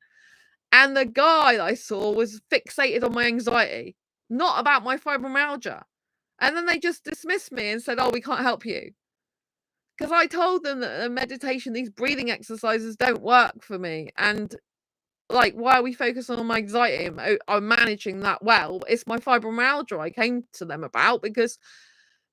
And the guy that I saw was fixated on my anxiety, not about my fibromyalgia. And then they just dismissed me and said, oh, we can't help you. Because I told them that the meditation, these breathing exercises don't work for me. And like, why are we focusing on my anxiety? I'm managing that well. It's my fibromyalgia I came to them about, because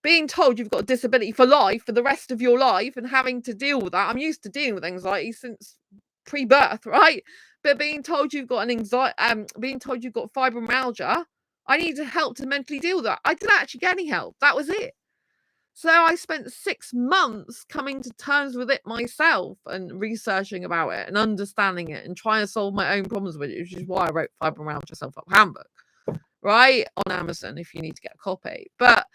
being told you've got a disability for life, for the rest of your life, and having to deal with that. I'm used to dealing with anxiety since pre-birth, right? But being told you've got being told you've got fibromyalgia, I needed help to mentally deal with that. I didn't actually get any help. That was it. So I spent 6 months coming to terms with it myself and researching about it and understanding it and trying to solve my own problems with it, which is why I wrote Fibromyalgia Self-Help Handbook, right, on Amazon if you need to get a copy. But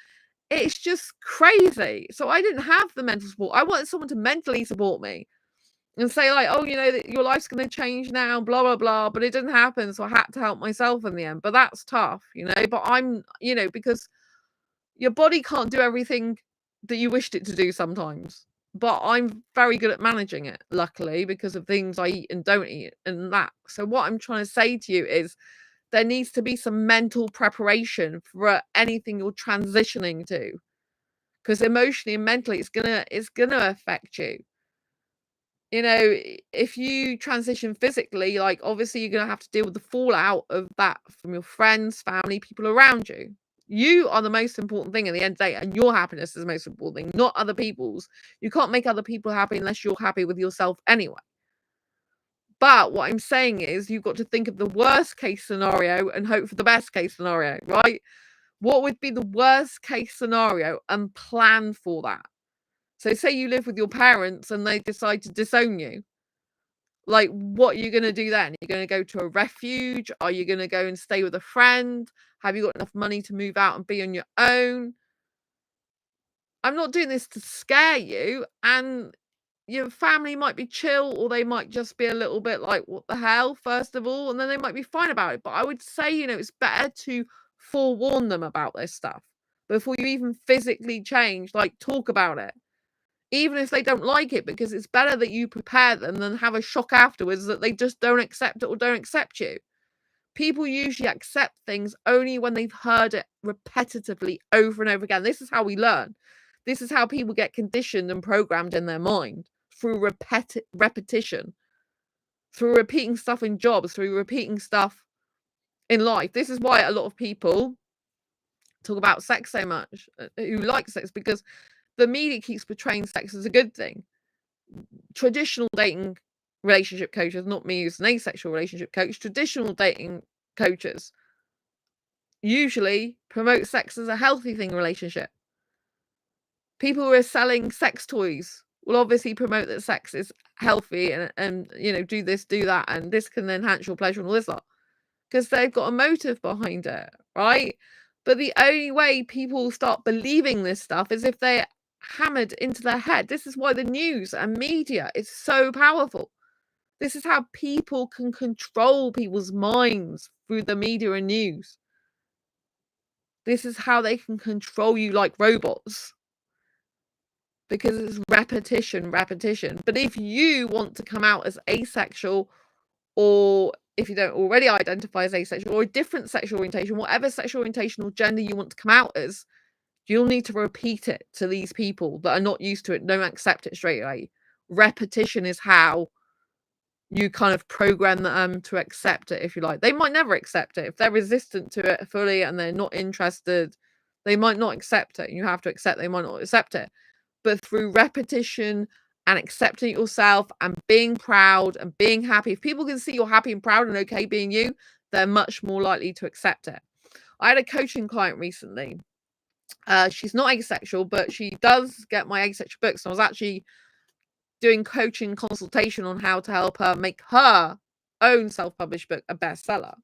it's just crazy. So I didn't have the mental support. I wanted someone to mentally support me and say, like, oh, that your life's going to change now, blah, blah, blah. But it didn't happen. So I had to help myself in the end. But that's tough, But I'm, because your body can't do everything that you wished it to do sometimes. But I'm very good at managing it, luckily, because of things I eat and don't eat and that. So what I'm trying to say to you is there needs to be some mental preparation for anything you're transitioning to. Because emotionally and mentally, it's gonna affect you. If you transition physically, like, obviously you're gonna have to deal with the fallout of that from your friends, family, people around you. You are the most important thing at the end of the day, and your happiness is the most important thing, not other people's. You can't make other people happy unless you're happy with yourself anyway. But what I'm saying is, you've got to think of the worst case scenario and hope for the best case scenario, right? What would be the worst case scenario and plan for that? So say you live with your parents and they decide to disown you. Like, what are you going to do then? You're going to go to a refuge? Are you going to go and stay with a friend? Have you got enough money to move out and be on your own? I'm not doing this to scare you. And your family might be chill, or they might just be a little bit like, what the hell, first of all, and then they might be fine about it. But I would say, it's better to forewarn them about this stuff before you even physically change. Like, talk about it, even if they don't like it, because it's better that you prepare them than have a shock afterwards that they just don't accept it or don't accept you. People usually accept things only when they've heard it repetitively over and over again. This is how we learn. This is how people get conditioned and programmed in their mind, through repetition, through repeating stuff in jobs, through repeating stuff in life. This is why a lot of people talk about sex so much, who like sex, because the media keeps portraying sex as a good thing. Traditional dating relationship coaches, not me who's an asexual relationship coach, traditional dating coaches usually promote sex as a healthy thing in a relationship. People who are selling sex toys will obviously promote that sex is healthy and do this, do that, and this can enhance your pleasure and all this lot, because they've got a motive behind it, right? But the only way people start believing this stuff is if they're hammered into their head. This is why the news and media is so powerful. This is how people can control people's minds, through the media and news. This is how they can control you like robots, because it's repetition. But if you want to come out as asexual, or if you don't already identify as asexual, or a different sexual orientation, whatever sexual orientation or gender you want to come out as, you'll need to repeat it to these people that are not used to it, don't accept it straight away. Repetition is how you kind of program them to accept it, if you like. They might never accept it. If they're resistant to it fully and they're not interested, they might not accept it. You have to accept they might not accept it. But through repetition and accepting it yourself and being proud and being happy, if people can see you're happy and proud and okay being you, they're much more likely to accept it. I had a coaching client recently. She's not asexual, but she does get my asexual books. And I was actually doing coaching consultation on how to help her make her own self-published book a bestseller.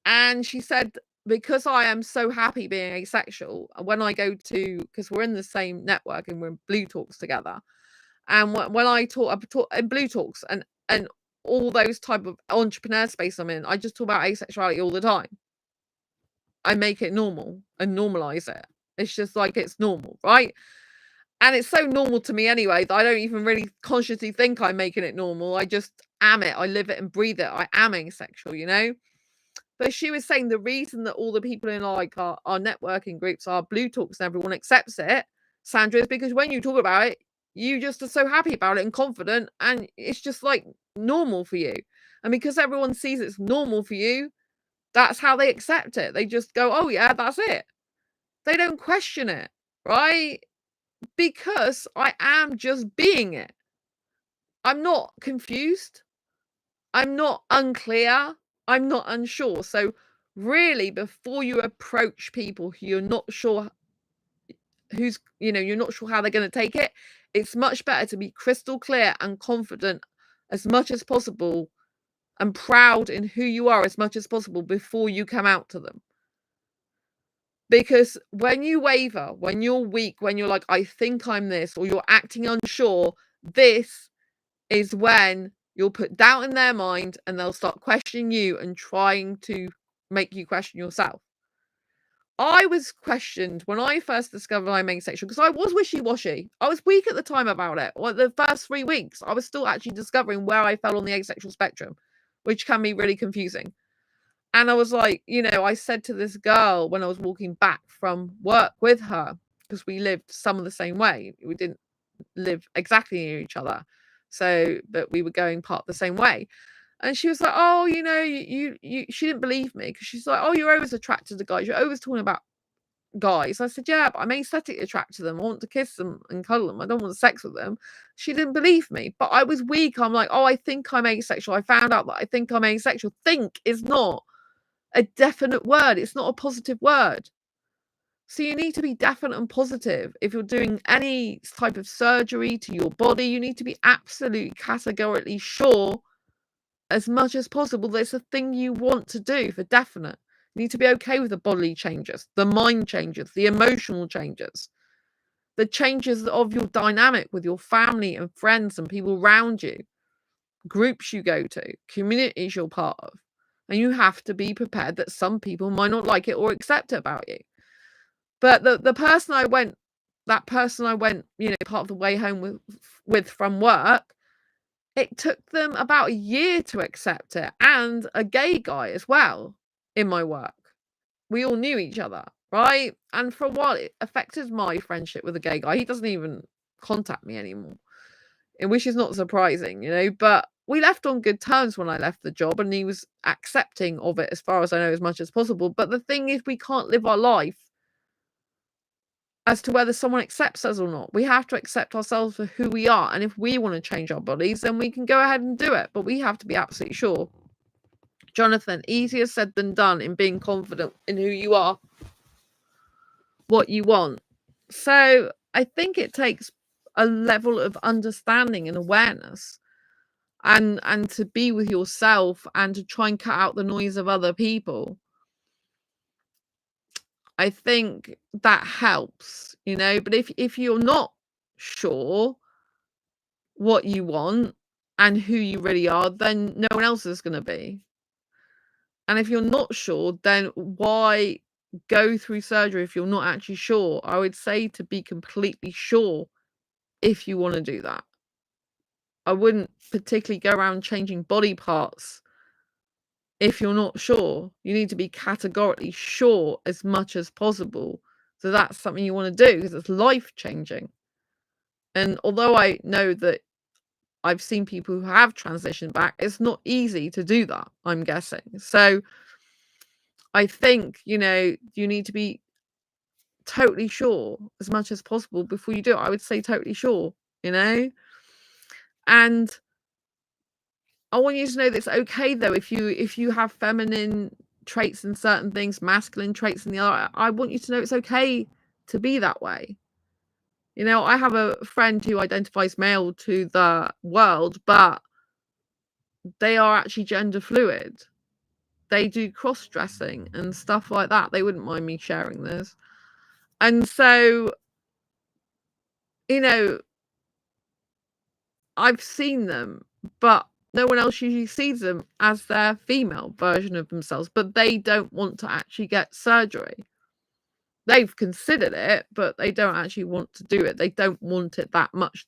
And she said, because I am so happy being asexual, when I go to, because we're in the same network and we're in Blue Talks together, and when I talk in Blue Talks and all those type of entrepreneur space I'm in, I just talk about asexuality all the time. I make it normal and normalize it. It's just like it's normal, right? And it's so normal to me anyway that I don't even really consciously think I'm making it normal. I just am it. I live it and breathe it. I am asexual, you know? But she was saying the reason that all the people in like our networking groups, our Blue Talks and everyone accepts it, Sandra, is because when you talk about it, you just are so happy about it and confident, and it's just like normal for you. And because everyone sees it's normal for you, that's how they accept it. They just go, oh yeah, that's it. They don't question it, right? Because I am just being it. I'm not confused. I'm not unclear. I'm not unsure. So really, before you approach people who you're not sure you're not sure how they're going to take it, it's much better to be crystal clear and confident as much as possible and proud in who you are as much as possible before you come out to them. Because when you waver, when you're weak, when you're like, I think I'm this, or you're acting unsure, this is when you'll put doubt in their mind and they'll start questioning you and trying to make you question yourself. I was questioned when I first discovered I'm asexual because I was wishy-washy. I was weak at the time about it. Like the first 3 weeks, I was still actually discovering where I fell on the asexual spectrum, which can be really confusing. And I was like, I said to this girl when I was walking back from work with her, because we lived some of the same way. We didn't live exactly near each other. But we were going part the same way. And she was like, oh, she didn't believe me because she's like, oh, you're always attracted to guys. You're always talking about guys. I said, yeah, but I'm aesthetically attracted to them. I want to kiss them and cuddle them. I don't want sex with them. She didn't believe me, but I was weak. I'm like, oh, I think I'm asexual. I found out that I think I'm asexual. Think is not a definite word. It's not a positive word. So you need to be definite and positive. If you're doing any type of surgery to your body, you need to be absolutely categorically sure as much as possible that it's a thing you want to do for definite. You need to be okay with the bodily changes, the mind changes, the emotional changes, the changes of your dynamic with your family and friends and people around you, groups you go to, communities you're part of. And you have to be prepared that some people might not like it or accept it about you. But the person I went, part of the way home with from work, it took them about a year to accept it, and a gay guy as well in my work. We all knew each other, right? And for a while, it affected my friendship with a gay guy. He doesn't even contact me anymore, which is not surprising, but we left on good terms when I left the job, and he was accepting of it as far as I know, as much as possible. But the thing is, we can't live our life as to whether someone accepts us or not. We have to accept ourselves for who we are. And if we want to change our bodies, then we can go ahead and do it. But we have to be absolutely sure. Jonathan, easier said than done in being confident in who you are, what you want. So I think it takes a level of understanding and awareness and to be with yourself and to try and cut out the noise of other people. I think that helps, but if you're not sure what you want and who you really are, then no one else is going to be. And if you're not sure, then why go through surgery if you're not actually sure? I would say to be completely sure if you want to do that. I wouldn't particularly go around changing body parts if you're not sure. You need to be categorically sure as much as possible. So that's something you want to do because it's life changing. And although I know that I've seen people who have transitioned back. It's not easy to do that, I'm guessing. So I think, you need to be totally sure as much as possible before you do it. I would say totally sure, you know? And I want you to know that it's okay though if you have feminine traits in certain things, masculine traits in the other. I want you to know it's okay to be that way. I have a friend who identifies male to the world, but they are actually gender fluid. They do cross-dressing and stuff like that. They wouldn't mind me sharing this. And so, you know, I've seen them, but no one else usually sees them as their female version of themselves, but they don't want to actually get surgery. They've considered it, but they don't actually want to do it. They don't want it that much.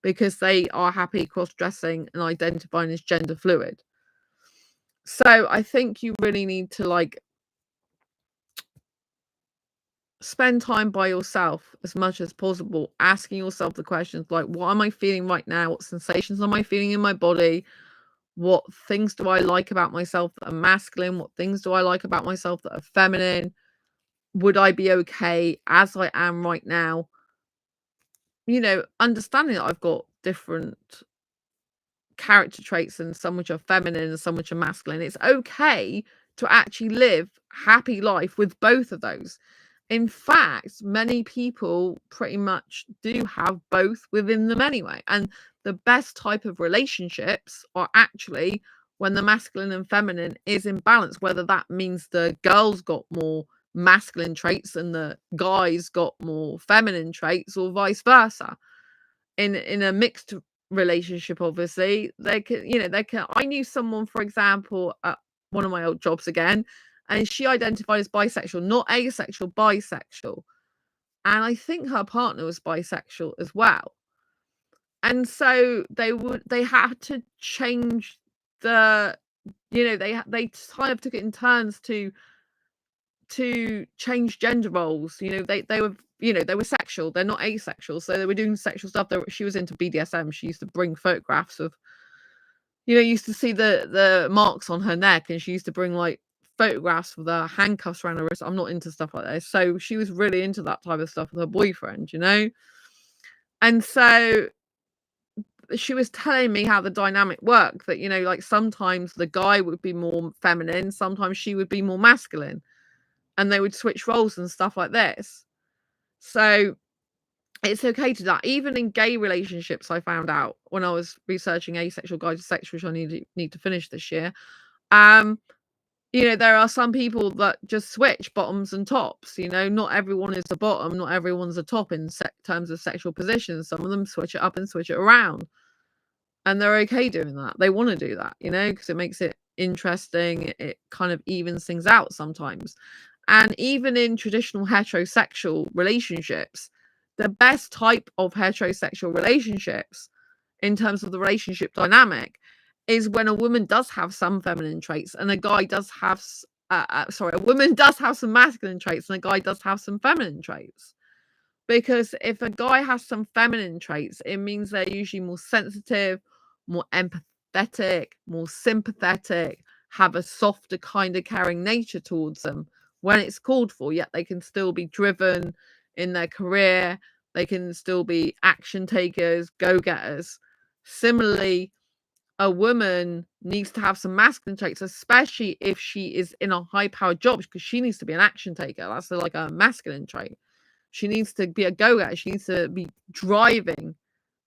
Because they are happy cross-dressing and identifying as gender fluid. So I think you really need to spend time by yourself as much as possible, asking yourself the questions like, what am I feeling right now? What sensations am I feeling in my body? What things do I like about myself that are masculine? What things do I like about myself that are feminine? Would I be okay as I am right now? Understanding that I've got different character traits and some which are feminine and some which are masculine. It's okay to actually live happy life with both of those. In fact, many people pretty much do have both within them anyway. And the best type of relationships are actually when the masculine and feminine is in balance, whether that means the girls got more masculine traits and the guys got more feminine traits, or vice versa. In a mixed relationship, obviously, I knew someone, for example, at one of my old jobs again, and she identified as bisexual, not asexual, bisexual. And I think her partner was bisexual as well. And so they had to change the, they kind of took it in turns to change gender roles. They were sexual, they're not asexual, so they were doing sexual stuff. She was into BDSM. She used to bring photographs of, used to see the marks on her neck, and she used to bring photographs with the handcuffs around her wrist. I'm not into stuff like this, so she was really into that type of stuff with her boyfriend. And so she was telling me how the dynamic worked, that sometimes the guy would be more feminine, sometimes she would be more masculine, and they would switch roles and stuff like this. So it's okay to that. Even in gay relationships, I found out when I was researching Asexual Guide to Sex, which I need to finish this year. There are some people that just switch bottoms and tops. Not everyone is a bottom, not everyone's a top in terms of sexual positions. Some of them switch it up and switch it around, and they're okay doing that. They want to do that, because it makes it interesting. It kind of evens things out sometimes. And even in traditional heterosexual relationships, the best type of heterosexual relationships in terms of the relationship dynamic is when a woman does have some feminine traits and a guy does have a woman does have some masculine traits and a guy does have some feminine traits. Because if a guy has some feminine traits, it means they're usually more sensitive, more empathetic, more sympathetic, have a softer kind of caring nature towards them when it's called for, yet they can still be driven in their career. They can still be action takers, go-getters. Similarly, a woman needs to have some masculine traits, especially if she is in a high-powered job, because she needs to be an action taker. That's like a masculine trait. She needs to be a go-getter. She needs to be driving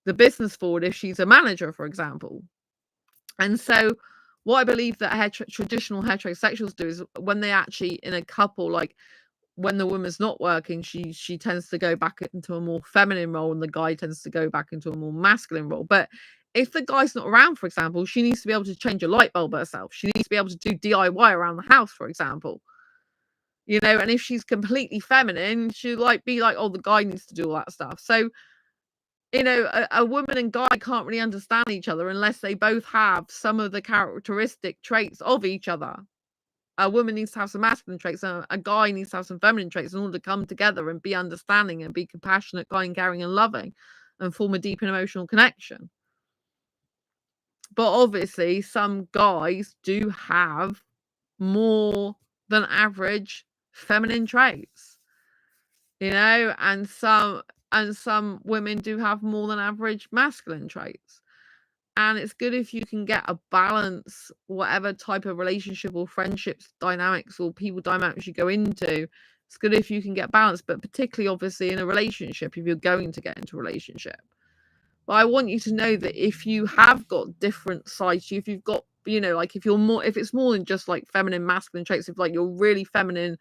the business forward if she's a manager, for example. And so what I believe that traditional heterosexuals do is when they actually in a couple, when the woman's not working, she tends to go back into a more feminine role and the guy tends to go back into a more masculine role. But if the guy's not around, for example, she needs to be able to change a light bulb herself. She needs to be able to do DIY around the house, for example. And if she's completely feminine, she'll be like, oh, the guy needs to do all that stuff. So, a woman and guy can't really understand each other unless they both have some of the characteristic traits of each other. A woman needs to have some masculine traits, and a guy needs to have some feminine traits in order to come together and be understanding and be compassionate, kind, caring, and loving, and form a deep and emotional connection. But obviously, some guys do have more than average feminine traits, you know, and some women do have more than average masculine traits. And it's good if you can get a balance, whatever type of relationship or friendships dynamics or people dynamics you go into. It's good if you can get balance, but particularly obviously in a relationship, if you're going to get into a relationship. But I want you to know that if you have got different sides to you, if you've got, you know, like if it's more than just like feminine, masculine traits, if like you're really feminine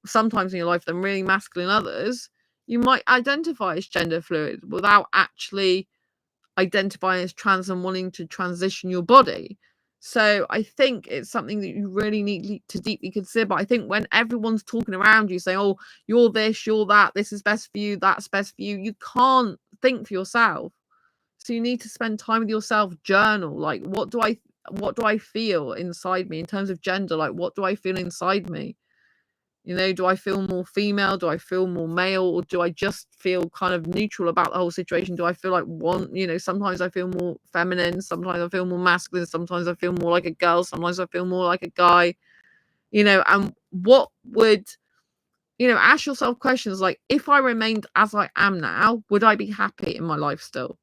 sometimes in your life, then really masculine others, you might identify as gender fluid without actually identifying as trans and wanting to transition your body. So I think it's something that you really need to deeply consider. But I think when everyone's talking around you saying, oh, you're this, you're that, this is best for you, that's best for you, you can't think for yourself. So you need to spend time with yourself, journal. Like, what do I feel inside me in terms of gender? Like, what do I feel inside me? You know, do I feel more female? Do I feel more male? Or do I just feel kind of neutral about the whole situation? Do I feel like sometimes I feel more feminine, sometimes I feel more masculine, sometimes I feel more like a girl, sometimes I feel more like a guy, and what would, ask yourself questions like, if I remained as I am now, would I be happy in my life still?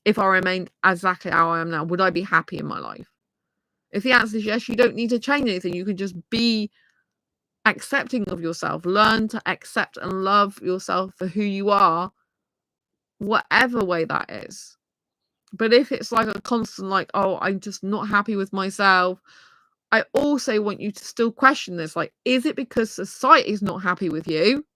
If I remained exactly how I am now, would I be happy in my life? If the answer is yes, you don't need to change anything. You can just be accepting of yourself. Learn to accept and love yourself for who you are, whatever way that is. But if it's like a constant, like, oh, I'm just not happy with myself, I also want you to still question this. Like, is it because society is not happy with you?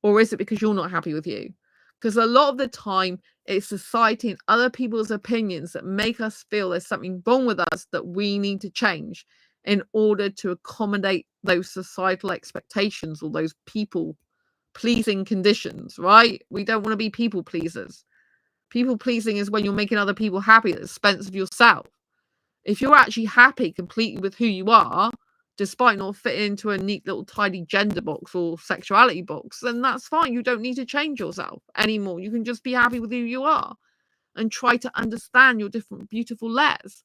Or is it because you're not happy with you? Because a lot of the time, it's society and other people's opinions that make us feel there's something wrong with us that we need to change in order to accommodate those societal expectations or those people pleasing conditions, right? We don't want to be people pleasers. People pleasing is when you're making other people happy at the expense of yourself. If you're actually happy completely with who you are, despite not fitting into a neat little tidy gender box or sexuality box, then that's fine. You don't need to change yourself anymore. You can just be happy with who you are and try to understand your different beautiful layers.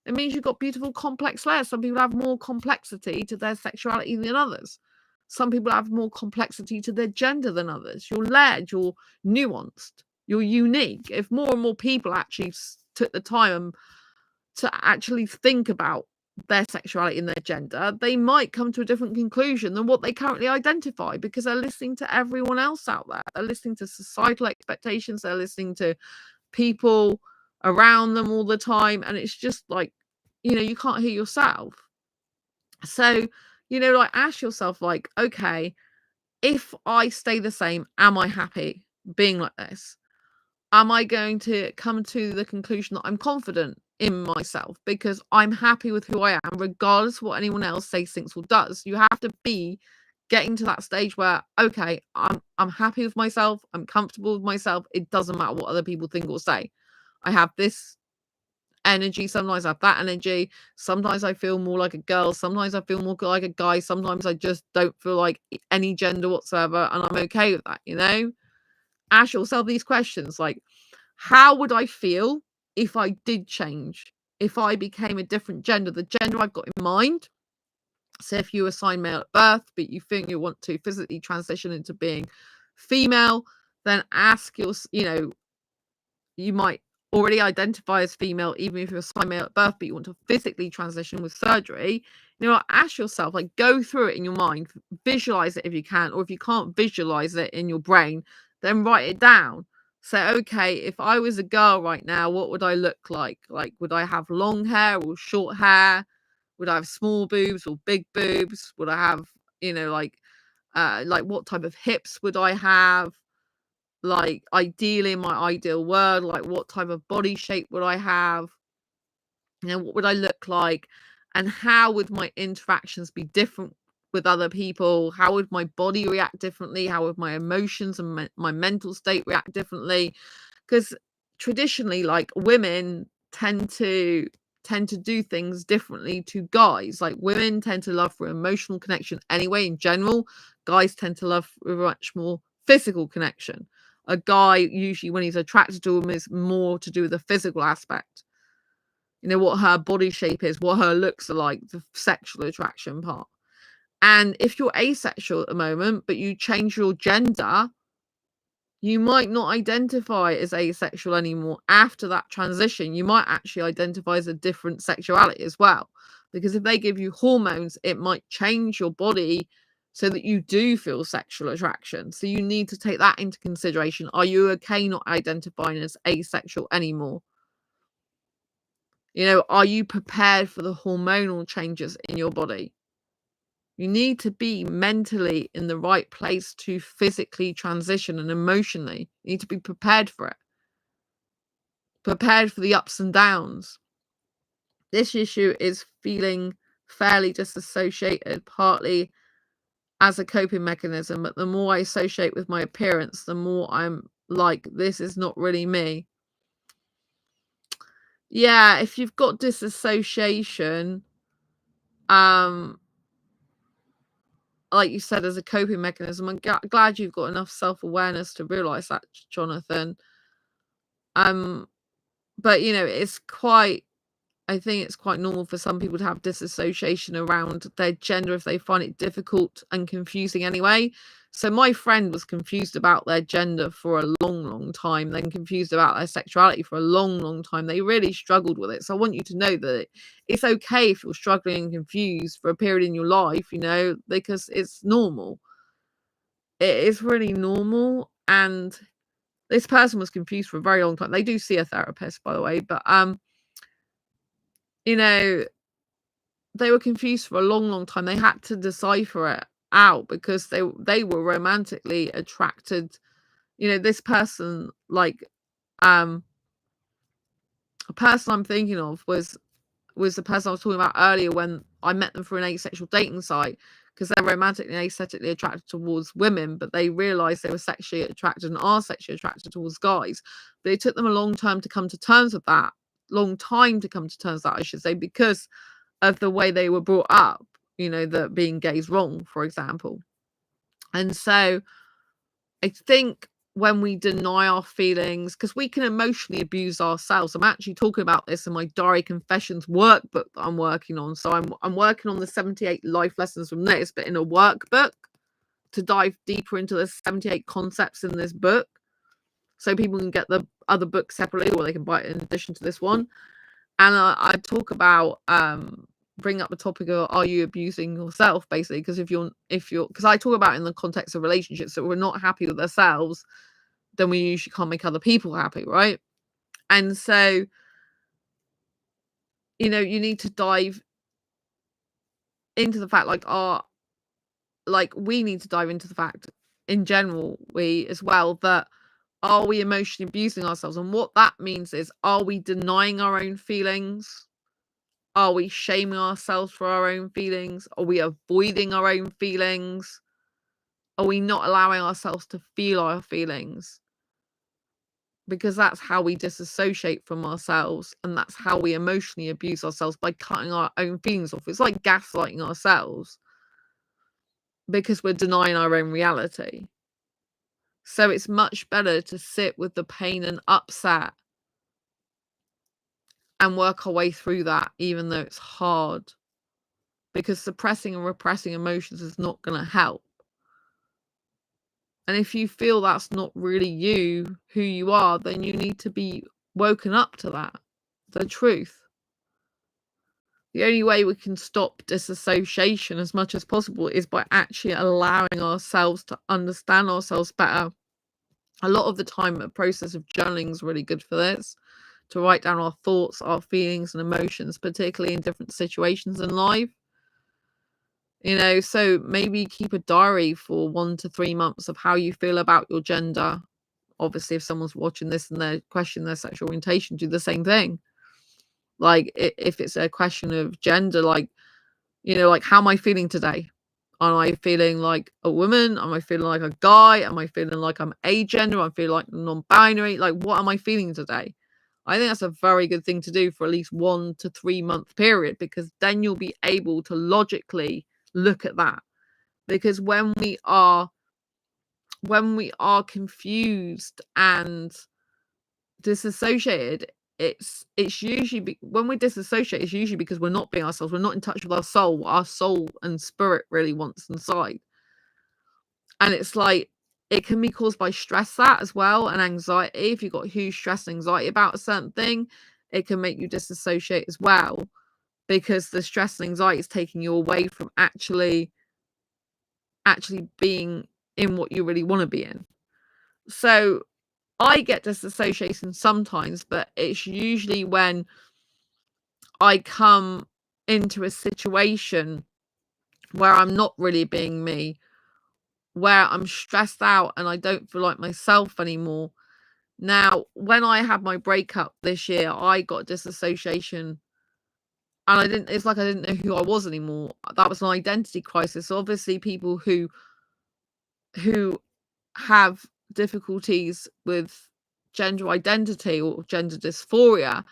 It means you've got beautiful complex layers. Some people have more complexity to their sexuality than others. Some people have more complexity to their gender than others. You're layered, you're nuanced, you're unique. If more and more people actually took the time to actually think about their sexuality and their gender, they might come to a different conclusion than what they currently identify, because they're listening to everyone else out there. They're listening to societal expectations. They're listening to people around them all the time. And it's just like, you can't hear yourself. So, like, ask yourself, like, okay, if I stay the same, am I happy being like this? Am I going to come to the conclusion that I'm confident in myself because I'm happy with who I am, regardless of what anyone else says, thinks, or does? You have to be getting to that stage where, okay, I'm happy with myself, I'm comfortable with myself. It doesn't matter what other people think or say. I have this energy, sometimes I have that energy. Sometimes I feel more like a girl, sometimes I feel more like a guy, sometimes I just don't feel like any gender whatsoever, and I'm okay with that. Ask yourself these questions like, how would I feel if I did change? If I became a different gender, the gender I've got in mind. So if you assigned male at birth, but you think you want to physically transition into being female, then ask you might already identify as female, even if you're assigned male at birth, but you want to physically transition with surgery. Ask yourself, like, go through it in your mind, visualize it if you can, or if you can't visualize it in your brain, then write it down. Say, okay, if I was a girl right now, what would I look like? Like, would I have long hair or short hair? Would I have small boobs or big boobs? Would I have, like what type of hips would I have? Like, ideally, in my ideal world, like, what type of body shape would I have? What would I look like? And how would my interactions be different with other people? How would my body react differently? How would my emotions and my mental state react differently? Because traditionally, like, women tend to do things differently to guys. Like, women tend to love for emotional connection anyway, in general. Guys tend to love for much more physical connection. A guy, usually when he's attracted to a woman, is more to do with the physical aspect. you know, what her body shape is, what her looks are like, the sexual attraction part. And if you're asexual at the moment, but you change your gender, you might not identify as asexual anymore. After that transition, you might actually identify as a different sexuality as well. Because if they give you hormones, it might change your body so that you do feel sexual attraction. So you need to take that into consideration. Are you okay not identifying as asexual anymore? You know, are you prepared for the hormonal changes in your body? You need to be mentally in the right place to physically transition, and emotionally. You need to be prepared for it. Prepared for the ups and downs. This issue is feeling fairly disassociated, partly as a coping mechanism, but the more I associate with my appearance, the more I'm like, this is not really me. Yeah, if you've got disassociation, like you said, as a coping mechanism, I'm glad you've got enough self-awareness to realize that, Jonathan. But you know, I think it's quite normal for some people to have disassociation around their gender if they find it difficult and confusing anyway. So my friend was confused about their gender for a long time, then confused about their sexuality for a long time. They really struggled with it. So I want you to know that it's okay if you're struggling and confused for a period in your life, you know, because it's normal. It is really normal. And this person was confused for a very long time. They do see a therapist, by the way, but you know, they were confused for a long time. They had to decipher it out because they were romantically attracted. You know, this person, like, a person I'm thinking of was the person I was talking about earlier when I met them through an asexual dating site, because they're romantically and aesthetically attracted towards women, but they realized they were sexually attracted and are sexually attracted towards guys. But it took them a long time to come to terms with that. I should say, because of the way they were brought up, you know, that being gay is wrong, for example. And so I think when we deny our feelings, because we can emotionally abuse ourselves. I'm actually talking about this in my Diary Confessions workbook that I'm working on. So I'm working on the 78 life lessons from this, but in a workbook to dive deeper into the 78 concepts in this book, so people can get the other book separately, or they can buy it in addition to this one. And I talk about bring up the topic of, are you abusing yourself, basically? Because if you're because I talk about in the context of relationships that we're not happy with ourselves, then we usually can't make other people happy, right? And so, you know, you need to dive into the fact, we need to dive into the fact in general, we as well, that are we emotionally abusing ourselves? And what that means is, are we denying our own feelings? Are we shaming ourselves for our own feelings? Are we avoiding our own feelings? Are we not allowing ourselves to feel our feelings? Because that's how we disassociate from ourselves, and that's how we emotionally abuse ourselves, by cutting our own feelings off. It's like gaslighting ourselves because we're denying our own reality. So it's much better to sit with the pain and upset and work our way through that, even though it's hard, because suppressing and repressing emotions is not going to help. And if you feel that's not really you, who you are, then you need to be woken up to that, the truth. The only way we can stop disassociation as much as possible is by actually allowing ourselves to understand ourselves better. A lot of the time, a process of journaling is really good for this, to write down our thoughts, our feelings and emotions, particularly in different situations in life. You know, so maybe keep a diary for 1 to 3 months of how you feel about your gender. Obviously, if someone's watching this and they're questioning their sexual orientation, do the same thing. Like, if it's a question of gender, like, you know, like, how am I feeling today? Am I feeling like a woman? Am I feeling like a guy? Am I feeling like I'm agender? Am I feeling like non-binary? Like, what am I feeling today? I think that's a very good thing to do for at least 1 to 3 month period, because then you'll be able to logically look at that. Because when we are confused and disassociated, it's usually when we disassociate, it's usually because we're not being ourselves. We're not in touch with our soul, what our soul and spirit really wants inside. And it's like, it can be caused by stress, that as well, and anxiety. If you've got huge stress and anxiety about a certain thing, it can make you disassociate as well, because the stress and anxiety is taking you away from actually being in what you really want to be in. So I get disassociation sometimes, but it's usually when I come into a situation where I'm not really being me, where I'm stressed out and I don't feel like myself anymore. Now, when I had my breakup this year, I got disassociation, and it's like I didn't know who I was anymore. That was an identity crisis. So obviously people who have difficulties with gender identity or gender dysphoria,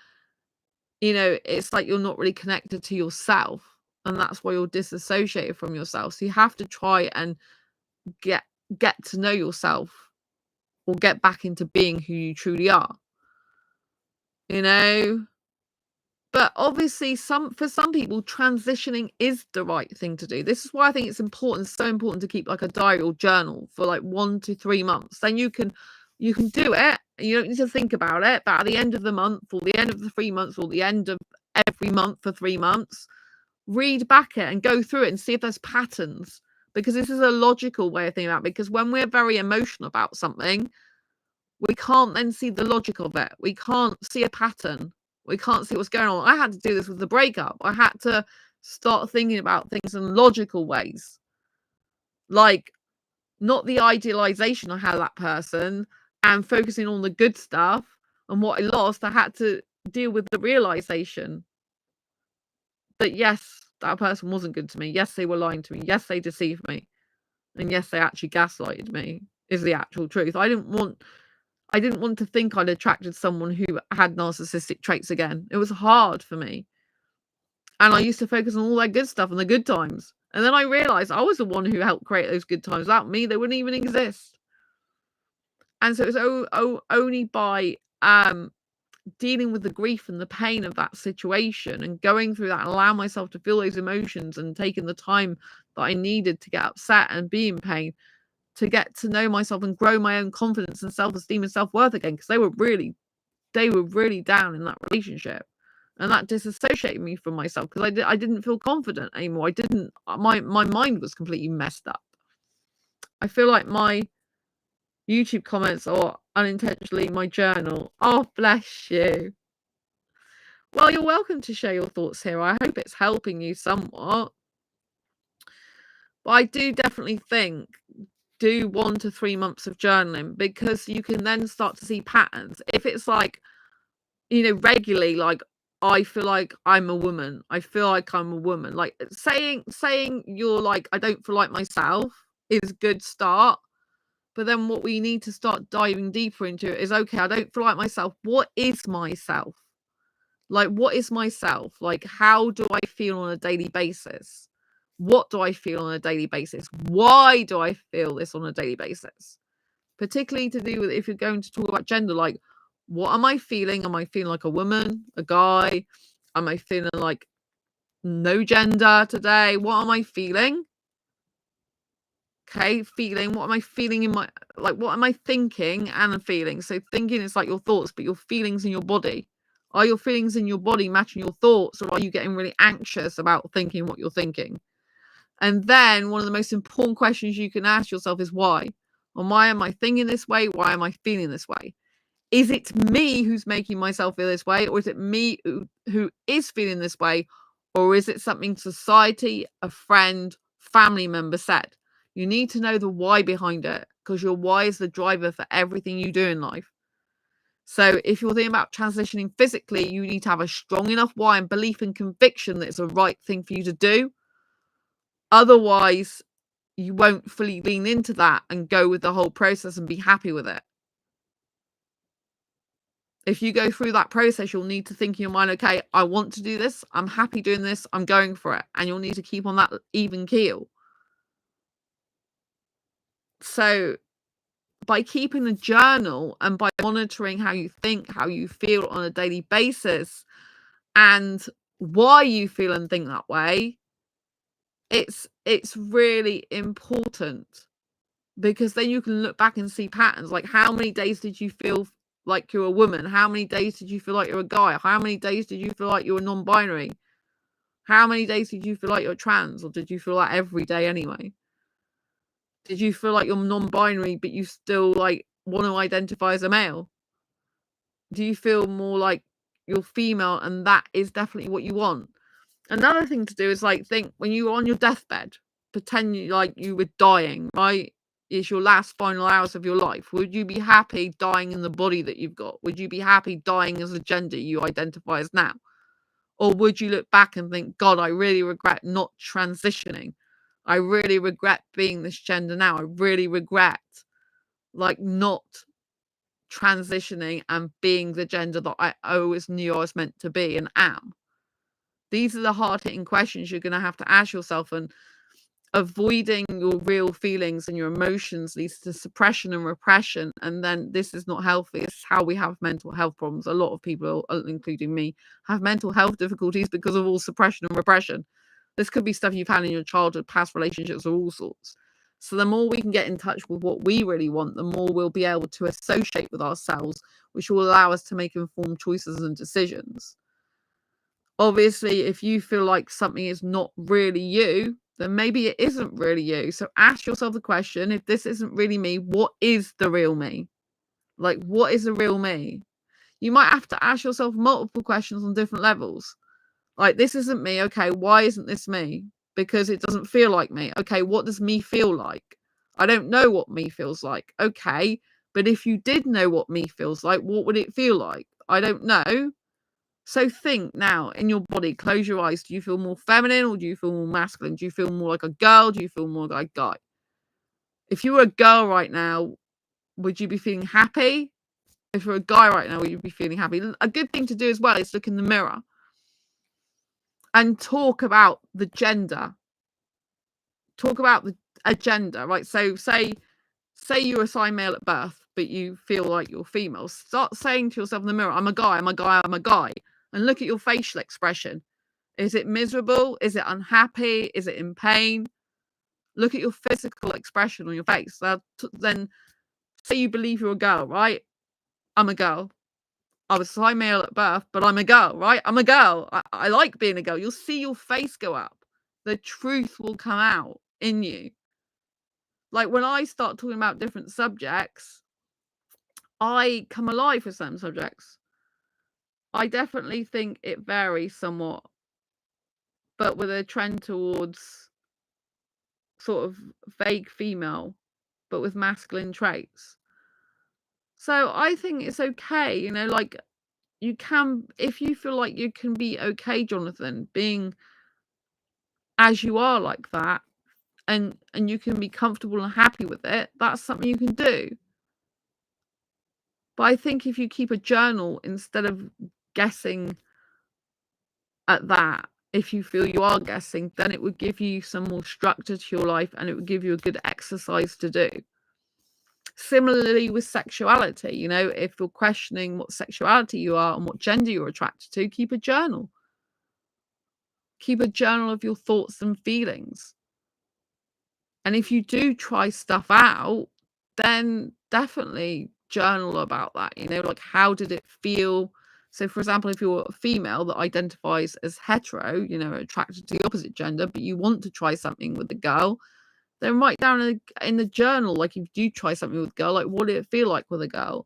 it's like you're not really connected to yourself, and that's why you're disassociated from yourself. So you have to try and get to know yourself, or get back into being who you truly are, you know but obviously for some people, transitioning is the right thing to do. This is why I think it's so important to keep like a diary or journal for like 1 to 3 months. Then you can do it, and you don't need to think about it. But at the end of the month, or the end of the 3 months, or the end of every month for 3 months, read back it and go through it and see if there's patterns, because this is a logical way of thinking about it. Because when we're very emotional about something, we can't then see the logic of it. We can't see a pattern. We can't see what's going on. I had to do this with the breakup. I had to start thinking about things in logical ways. Like, not the idealization I had of that person and focusing on the good stuff and what I lost. I had to deal with the realization that, yes, that person wasn't good to me. Yes, they were lying to me. Yes, they deceived me. And yes, they actually gaslighted me, is the actual truth. I didn't want to think I'd attracted someone who had narcissistic traits again. It was hard for me. And I used to focus on all that good stuff and the good times. And then I realized I was the one who helped create those good times. Without me, they wouldn't even exist. And so it was only by dealing with the grief and the pain of that situation and going through that and allowing myself to feel those emotions and taking the time that I needed to get upset and be in pain, to get to know myself and grow my own confidence and self-esteem and self-worth again, because they were really down in that relationship, and that disassociated me from myself, because I didn't feel confident anymore. My mind was completely messed up. I feel like my YouTube comments are unintentionally my journal. Oh, bless you. Well, you're welcome to share your thoughts here. I hope it's helping you somewhat. But I do definitely think do 1 to 3 months of journaling, because you can then start to see patterns. If it's like, regularly, like, I feel like I'm a woman. I feel like I'm a woman. Like, saying you're like, I don't feel like myself is a good start. But then what we need to start diving deeper into is, okay, I don't feel like myself. What is myself? Like, what is myself? Like, how do I feel on a daily basis? What do I feel on a daily basis? Why do I feel this on a daily basis? Particularly to do with, if you're going to talk about gender, like, what am I feeling? Am I feeling like a woman, a guy? Am I feeling like no gender today? What am I feeling? Okay, feeling. What am I feeling in my, like, what am I thinking and feeling? So thinking is like your thoughts, but your feelings in your body. Are your feelings in your body matching your thoughts, or are you getting really anxious about thinking what you're thinking? And then one of the most important questions you can ask yourself is why? And why am I thinking this way? Why am I feeling this way? Is it me who's making myself feel this way? Or is it me who is feeling this way? Or is it something society, a friend, family member said? You need to know the why behind it, because your why is the driver for everything you do in life. So if you're thinking about transitioning physically, you need to have a strong enough why and belief and conviction that it's the right thing for you to do. Otherwise, you won't fully lean into that and go with the whole process and be happy with it. If you go through that process, you'll need to think in your mind, okay, I want to do this. I'm happy doing this. I'm going for it. And you'll need to keep on that even keel. So by keeping a journal and by monitoring how you think, how you feel on a daily basis, and why you feel and think that way, it's really important, because then you can look back and see patterns. Like, how many days did you feel like you're a woman? How many days did you feel like you're a guy? How many days did you feel like you were non-binary? How many days did you feel like you're trans, or did you feel like every day anyway? Did you feel like you're non-binary but you still like want to identify as a male? Do you feel more like you're female and that is definitely what you want? Another thing to do is like think when you're on your deathbed, pretend you were dying, right? It's your last final hours of your life. Would you be happy dying in the body that you've got? Would you be happy dying as a gender you identify as now? Or would you look back and think, God, I really regret not transitioning. I really regret being this gender now. I really regret like not transitioning and being the gender that I always knew I was meant to be and am. These are the hard-hitting questions you're going to have to ask yourself, and avoiding your real feelings and your emotions leads to suppression and repression, and then this is not healthy. It's how we have mental health problems. A lot of people, including me, have mental health difficulties because of all suppression and repression. This could be stuff you've had in your childhood, past relationships, or all sorts. So the more we can get in touch with what we really want, the more we'll be able to associate with ourselves, which will allow us to make informed choices and decisions. Obviously, if you feel like something is not really you, then maybe it isn't really you. So ask yourself the question, if this isn't really me, what is the real me? Like, what is the real me? You might have to ask yourself multiple questions on different levels. Like, this isn't me. Okay, why isn't this me? Because it doesn't feel like me. Okay, what does me feel like? I don't know what me feels like. Okay, but if you did know what me feels like, what would it feel like? I don't know. So think now in your body, close your eyes. Do you feel more feminine or do you feel more masculine? Do you feel more like a girl? Do you feel more like a guy? If you were a girl right now, would you be feeling happy? If you're a guy right now, would you be feeling happy? A good thing to do as well is look in the mirror and talk about the gender. Talk about a gender, right? So say you're assigned male at birth, but you feel like you're female. Start saying to yourself in the mirror, I'm a guy, I'm a guy, I'm a guy. And look at your facial expression. Is it miserable? Is it unhappy? Is it in pain? Look at your physical expression on your face. Then say you believe you're a girl, right? I'm a girl. I was assigned male at birth, but I'm a girl, right? I'm a girl. I like being a girl. You'll see your face go up. The truth will come out in you. Like when I start talking about different subjects, I come alive with certain subjects. I definitely think it varies somewhat, but with a trend towards sort of vague female, but with masculine traits. So I think it's okay, like you can, if you feel like you can be okay, Jonathan, being as you are like that, and you can be comfortable and happy with it, that's something you can do. But I think if you keep a journal instead of guessing at that, if you feel you are guessing, then it would give you some more structure to your life and it would give you a good exercise to do. Similarly with sexuality, if you're questioning what sexuality you are and what gender you're attracted to, keep a journal. Keep a journal of your thoughts and feelings. And if you do try stuff out, then definitely journal about that, like how did it feel? So for example, if you're a female that identifies as hetero, attracted to the opposite gender, but you want to try something with a girl, then write down in the journal, like if you do try something with a girl, like what did it feel like with a girl?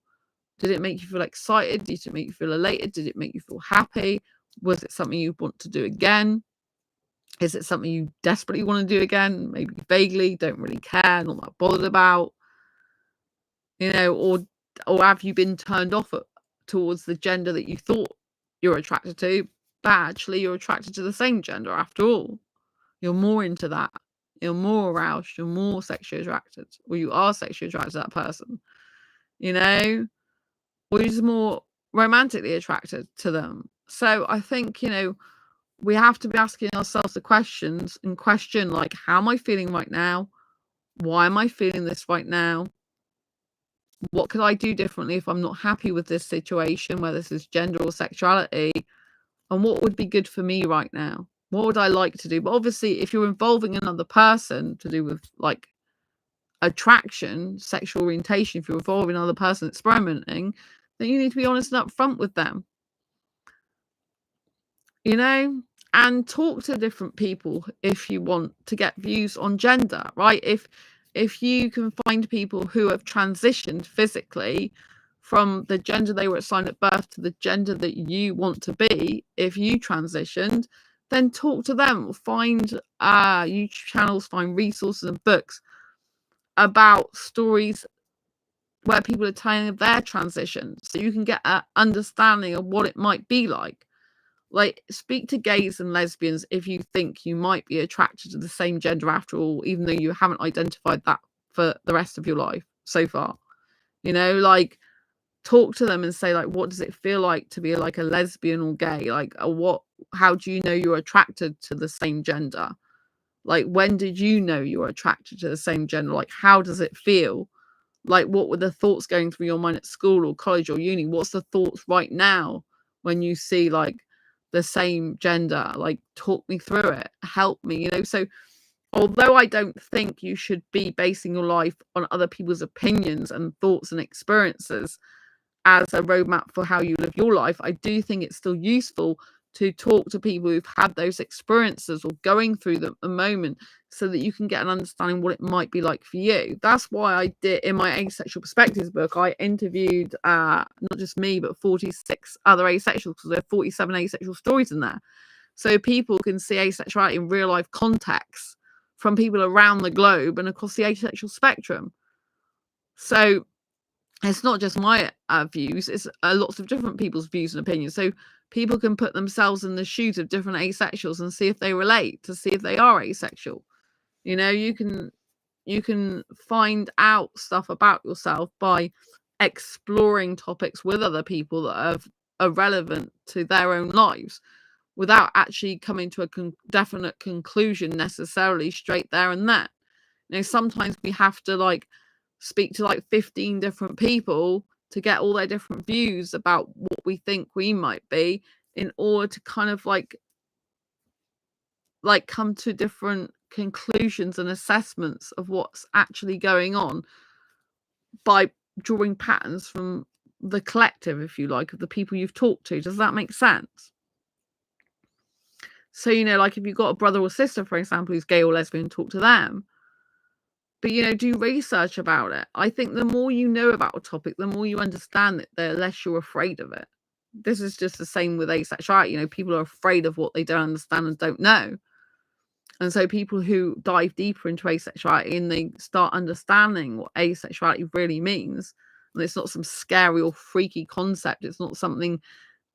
Did it make you feel excited? Did it make you feel elated? Did it make you feel happy? Was it something you want to do again? Is it something you desperately want to do again? Maybe vaguely, don't really care, not that bothered about, or have you been turned off towards the gender that you thought you're attracted to, but actually you're attracted to the same gender after all. You're more into that. You're more aroused. You're more sexually attracted, or you are sexually attracted to that person, or you're just more romantically attracted to them. So I think, we have to be asking ourselves the questions and question, like, how am I feeling right now? Why am I feeling this right now? What could I do differently if I'm not happy with this situation, whether this is gender or sexuality? And what would be good for me right now? What would I like to do? But obviously, if you're involving another person to do with like attraction, sexual orientation, if you're involving another person experimenting, then you need to be honest and upfront with them, you know, and talk to different people if you want to get views on gender, right? If you can find people who have transitioned physically from the gender they were assigned at birth to the gender that you want to be, if you transitioned, then talk to them. Find YouTube channels, find resources and books about stories where people are telling of their transitions, so you can get an understanding of what it might be like. Like, speak to gays and lesbians if you think you might be attracted to the same gender after all, even though you haven't identified that for the rest of your life so far. You know, like, talk to them and say, like, what does it feel like to be like a lesbian or gay? Like, how do you know you're attracted to the same gender? Like, when did you know you were attracted to the same gender? Like, how does it feel? Like, what were the thoughts going through your mind at school or college or uni? What's the thoughts right now when you see like the same gender? Like, talk me through it, help me, you know. So although I don't think you should be basing your life on other people's opinions and thoughts and experiences as a roadmap for how you live your life, I do think it's still useful to talk to people who've had those experiences or going through them a moment, so that you can get an understanding what it might be like for you. That's why I did, in my Asexual Perspectives book, I interviewed not just me but 46 other asexuals, because there are 47 asexual stories in there, so people can see asexuality in real life contexts from people around the globe and across the asexual spectrum. So it's not just my views, it's lots of different people's views and opinions. So people can put themselves in the shoes of different asexuals and see if they relate, to see if they are asexual. You know, you can find out stuff about yourself by exploring topics with other people that are relevant to their own lives, without actually coming to a definite conclusion necessarily straight there and then. You know, sometimes we have to like speak to like 15 different people to get all their different views about what we think we might be, in order to kind of like come to different conclusions and assessments of what's actually going on, by drawing patterns from the collective, if you like, of the people you've talked to. Does that make sense? So, you know, like if you've got a brother or sister, for example, who's gay or lesbian, talk to them. But, you know, do research about it. I think the more you know about a topic, the more you understand it, the less you're afraid of it. This is just the same with asexuality. You know, people are afraid of what they don't understand and don't know. And so people who dive deeper into asexuality and they start understanding what asexuality really means, and it's not some scary or freaky concept, it's not something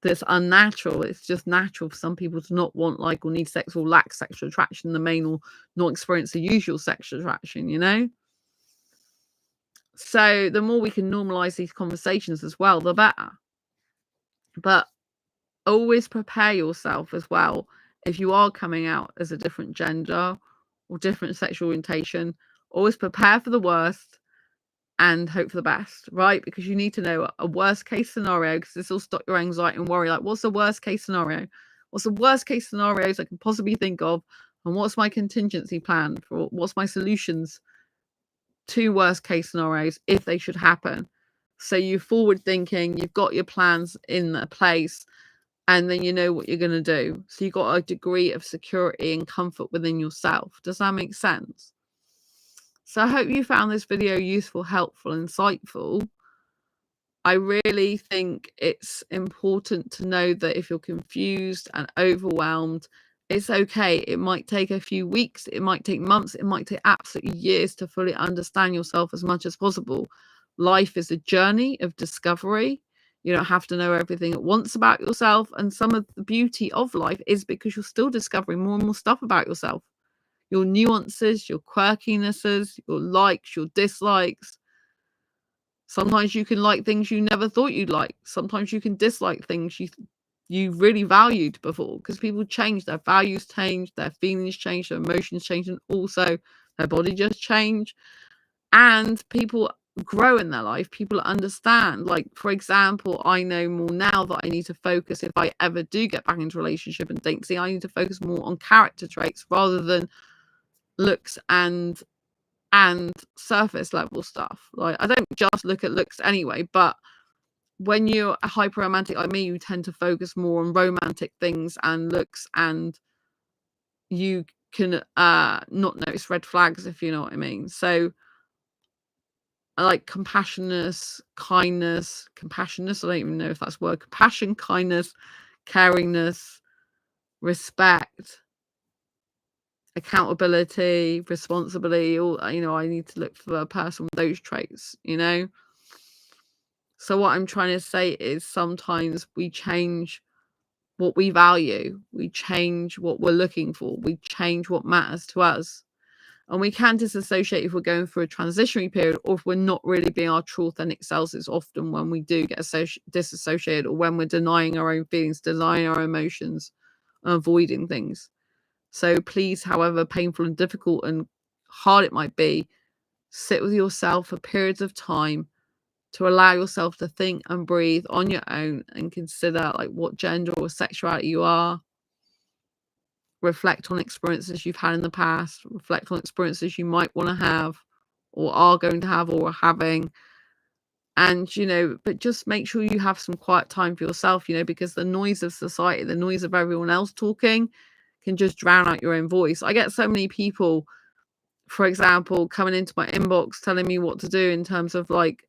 that's unnatural, it's just natural for some people to not want, like, or need sex or lack sexual attraction in the main, or not experience the usual sexual attraction, you know? So the more we can normalize these conversations as well, the better. But always prepare yourself as well, if you are coming out as a different gender or different sexual orientation. Always prepare for the worst and hope for the best, right? Because you need to know a worst case scenario, because this will stop your anxiety and worry. Like, what's the worst case scenario? What's the worst case scenarios I can possibly think of? And what's my contingency plan for, what's my solutions to worst case scenarios if they should happen? So you're forward thinking, you've got your plans in place, and then you know what you're going to do. So you've got a degree of security and comfort within yourself. Does that make sense? So I hope you found this video useful, helpful, insightful. I really think it's important to know that if you're confused and overwhelmed, it's okay. It might take a few weeks, it might take months, it might take absolutely years to fully understand yourself as much as possible. Life is a journey of discovery. You don't have to know everything at once about yourself. And some of the beauty of life is because you're still discovering more and more stuff about yourself. Your nuances, your quirkinesses, your likes, your dislikes. Sometimes you can like things you never thought you'd like. Sometimes you can dislike things you really valued before, because people change, their values change, their feelings change, their emotions change, and also their body just change. And people grow in their life, people understand. Like, for example, I know more now that I need to focus, if I ever do get back into a relationship and date, I need to focus more on character traits rather than looks and surface level stuff. Like, I don't just look at looks anyway, but when you're a hyper romantic like me, you tend to focus more on romantic things and looks, and you can not notice red flags, if you know what I mean. So I like compassionate, kindness, compassionate. I don't even know if that's a word. Compassion, kindness, caringness, respect, accountability, responsibility. All, you know, I need to look for a person with those traits, you know. So what I'm trying to say is sometimes we change what we value. We change what we're looking for. We change what matters to us. And we can disassociate if we're going through a transitionary period, or if we're not really being our true authentic selves. It's often when we do get disassociated, or when we're denying our own feelings, denying our emotions, and avoiding things. So please, however painful and difficult and hard it might be, sit with yourself for periods of time to allow yourself to think and breathe on your own and consider like what gender or sexuality you are. Reflect on experiences you've had in the past, reflect on experiences you might want to have or are going to have or are having. And, you know, but just make sure you have some quiet time for yourself, you know, because the noise of society, the noise of everyone else talking can just drown out your own voice. I get so many people, for example, coming into my inbox telling me what to do in terms of like,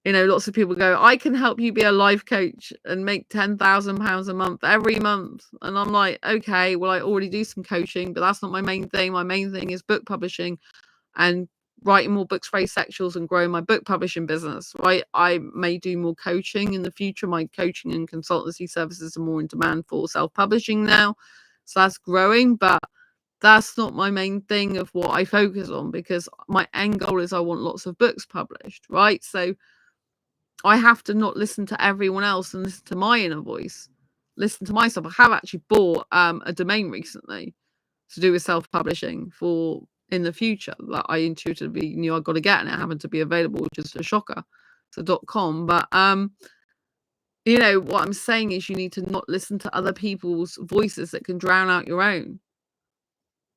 you know, lots of people go, I can help you be a life coach and make £10,000 a month every month. And I'm like, okay, well, I already do some coaching, but that's not my main thing. My main thing is book publishing and writing more books for asexuals and growing my book publishing business, right? I may do more coaching in the future. My coaching and consultancy services are more in demand for self-publishing now. So that's growing, but that's not my main thing of what I focus on, because my end goal is I want lots of books published, right? So I have to not listen to everyone else and listen to my inner voice, listen to myself. I have actually bought a domain recently to do with self-publishing for in the future that I intuitively knew I got to get, and it happened to be available, which is a shocker. So .com. But you know, what I'm saying is you need to not listen to other people's voices that can drown out your own.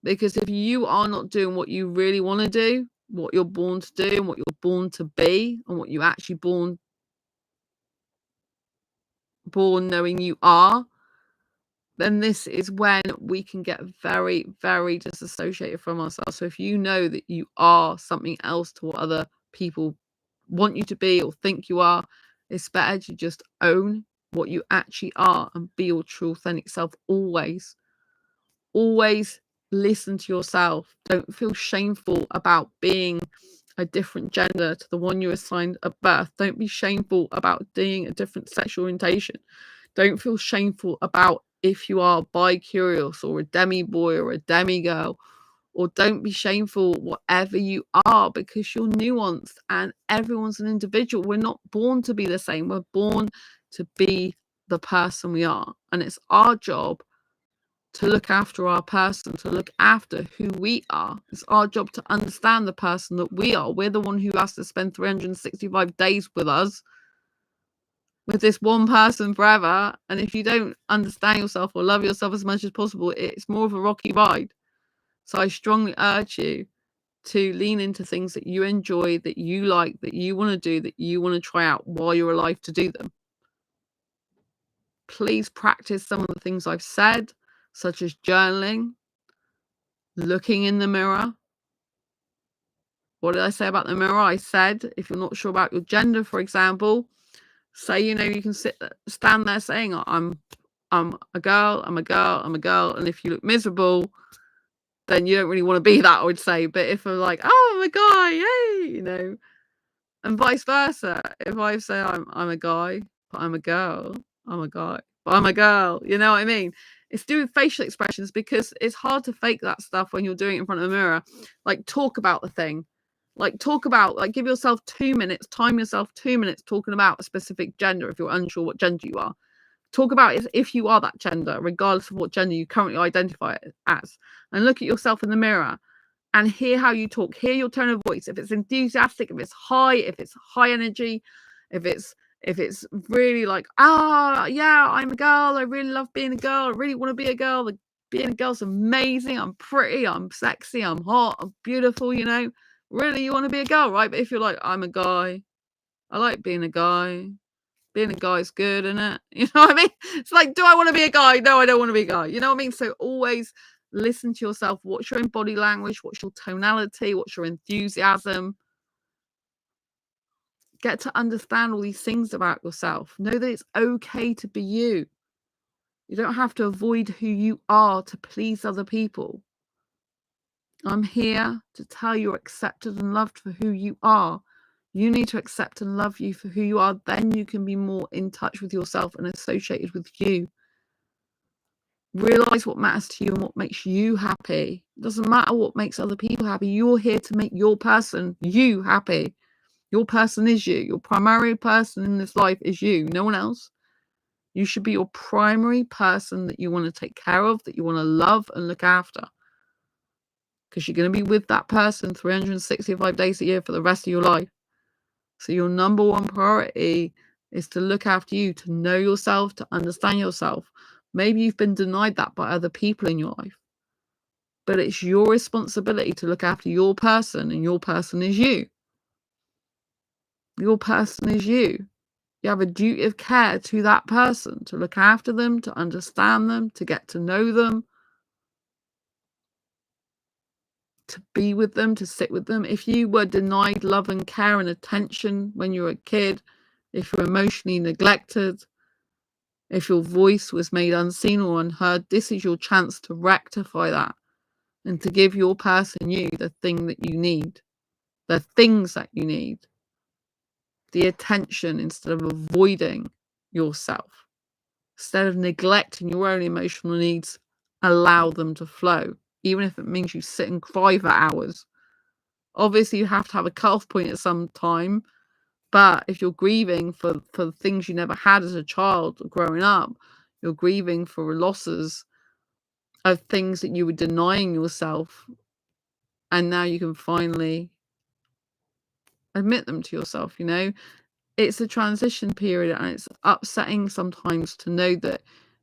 Because if you are not doing what you really want to do, what you're born to do and what you're born to be, and what you actually born knowing you are, then this is when we can get very, very disassociated from ourselves. So if you know that you are something else to what other people want you to be or think you are, it's better to just own what you actually are and be your true authentic self always. Always listen to yourself. Don't feel shameful about being a different gender to the one you assigned at birth. Don't be shameful about being a different sexual orientation. Don't feel shameful about if you are bi-curious or a demi-boy or a demi-girl, or don't be shameful whatever you are, because you're nuanced and everyone's an individual. We're not born to be the same. We're born to be the person we are. And it's our job to look after our person, to look after who we are. It's our job to understand the person that we are. We're the one who has to spend 365 days with us, with this one person forever. And if you don't understand yourself or love yourself as much as possible, it's more of a rocky ride. So I strongly urge you to lean into things that you enjoy, that you like, that you want to do, that you want to try out while you're alive to do them. Please practice some of the things I've said, such as journaling, looking in the mirror. What did I say about the mirror? I said, if you're not sure about your gender, for example, say, you know, you can stand there saying, I'm a girl, I'm a girl, I'm a girl. And if you look miserable, then you don't really want to be that, I would say. But if I'm like, oh, I'm a guy, yay, you know, and vice versa. If I say I'm a guy, but I'm a girl, I'm a guy, but I'm a girl, you know what I mean? It's doing facial expressions, because it's hard to fake that stuff when you're doing it in front of a mirror. Like, talk about the thing. Like, talk about, like, give yourself 2 minutes, time yourself 2 minutes talking about a specific gender if you're unsure what gender you are. Talk about it if you are that gender, regardless of what gender you currently identify as. And look at yourself in the mirror and hear how you talk, hear your tone of voice. If it's enthusiastic, if it's high energy, if it's really like, yeah, I'm a girl, I really love being a girl, I really want to be a girl, being a girl's amazing, I'm pretty, I'm sexy, I'm hot, I'm beautiful, you know, really you want to be a girl, right? But if you're like, I'm a guy, I like being a guy, being a guy's good, isn't it? You know what I mean? It's like, do I want to be a guy? No, I don't want to be a guy. You know what I mean? So always listen to yourself. What's your own body language? What's your tonality? What's your enthusiasm? Get to understand all these things about yourself. Know that it's okay to be you. You don't have to avoid who you are to please other people. I'm here to tell you you're accepted and loved for who you are. You need to accept and love you for who you are. Then you can be more in touch with yourself and associated with you. Realize what matters to you and what makes you happy. It doesn't matter what makes other people happy. You're here to make your person, you, happy. Your person is you. Your primary person in this life is you, no one else. You should be your primary person that you want to take care of, that you want to love and look after. Because you're going to be with that person 365 days a year for the rest of your life. So your number one priority is to look after you, to know yourself, to understand yourself. Maybe you've been denied that by other people in your life. But it's your responsibility to look after your person, and your person is you. Your person is you. You have a duty of care to that person, to look after them, to understand them, to get to know them, to be with them, to sit with them. If you were denied love and care and attention when you were a kid, if you're emotionally neglected, if your voice was made unseen or unheard, this is your chance to rectify that and to give your person, you, the thing that you need, the things that you need, the attention instead of avoiding yourself. Instead of neglecting your own emotional needs, allow them to flow, even if it means you sit and cry for hours. Obviously, you have to have a cut-off point at some time, but if you're grieving for things you never had as a child growing up, you're grieving for losses of things that you were denying yourself, and now you can finally admit them to yourself, you know? It's a transition period, and it's upsetting sometimes to know that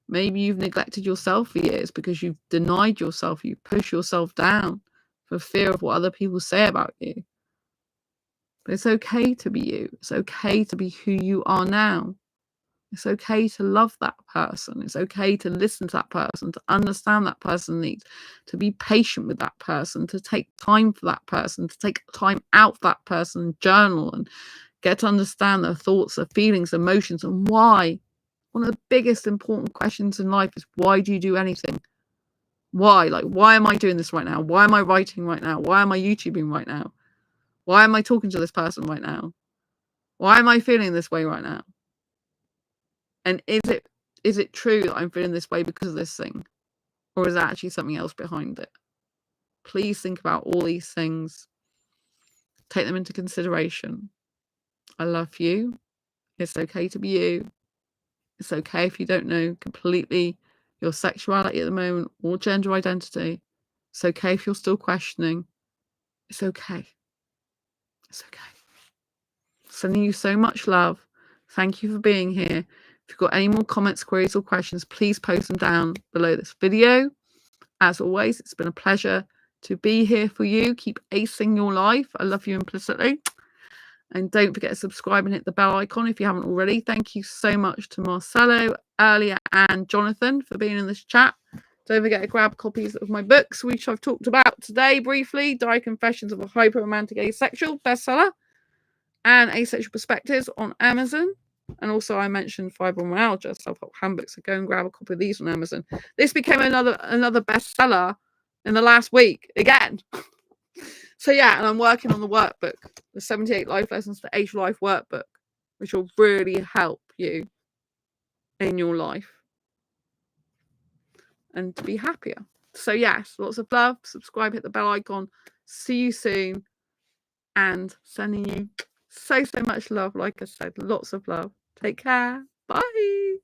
maybe you've neglected yourself for years because you've denied yourself, you push yourself down for fear of what other people say about you. But it's okay to be you. It's okay to be who you are now. It's okay to love that person. It's okay to listen to that person, to understand that person's needs, to be patient with that person, to take time for that person, to take time out for that person, journal and get to understand their thoughts, their feelings, emotions, and why. One of the biggest important questions in life is, why do you do anything? Why? Like, why am I doing this right now? Why am I writing right now? Why am I YouTubing right now? Why am I talking to this person right now? Why am I feeling this way right now? And is it true that I'm feeling this way because of this thing? Or is there actually something else behind it? Please think about all these things. Take them into consideration. I love you. It's okay to be you. It's okay if you don't know completely your sexuality at the moment or gender identity. It's okay if you're still questioning. It's okay. It's okay. Sending you so much love. Thank you for being here. If you've got any more comments, queries, or questions, please post them down below this video. As always, it's been a pleasure to be here for you. Keep acing your life. I love you implicitly. And don't forget to subscribe and hit the bell icon if you haven't already. Thank you so much to Marcelo earlier and Jonathan for being in this chat. Don't forget to grab copies of my books, which I've talked about today briefly. Diary Confessions of a Hyper-Romantic Asexual, bestseller, and Asexual Perspectives on Amazon. And also I mentioned Fibromyalgia, self-help handbooks, so go and grab a copy of these on Amazon. This became another bestseller in the last week again. So yeah, and I'm working on the workbook, the 78 Life Lessons to Age Life workbook, which will really help you in your life and to be happier. So yes, lots of love. Subscribe, hit the bell icon. See you soon. And sending you so much love. Like I said, lots of love. Take care. Bye.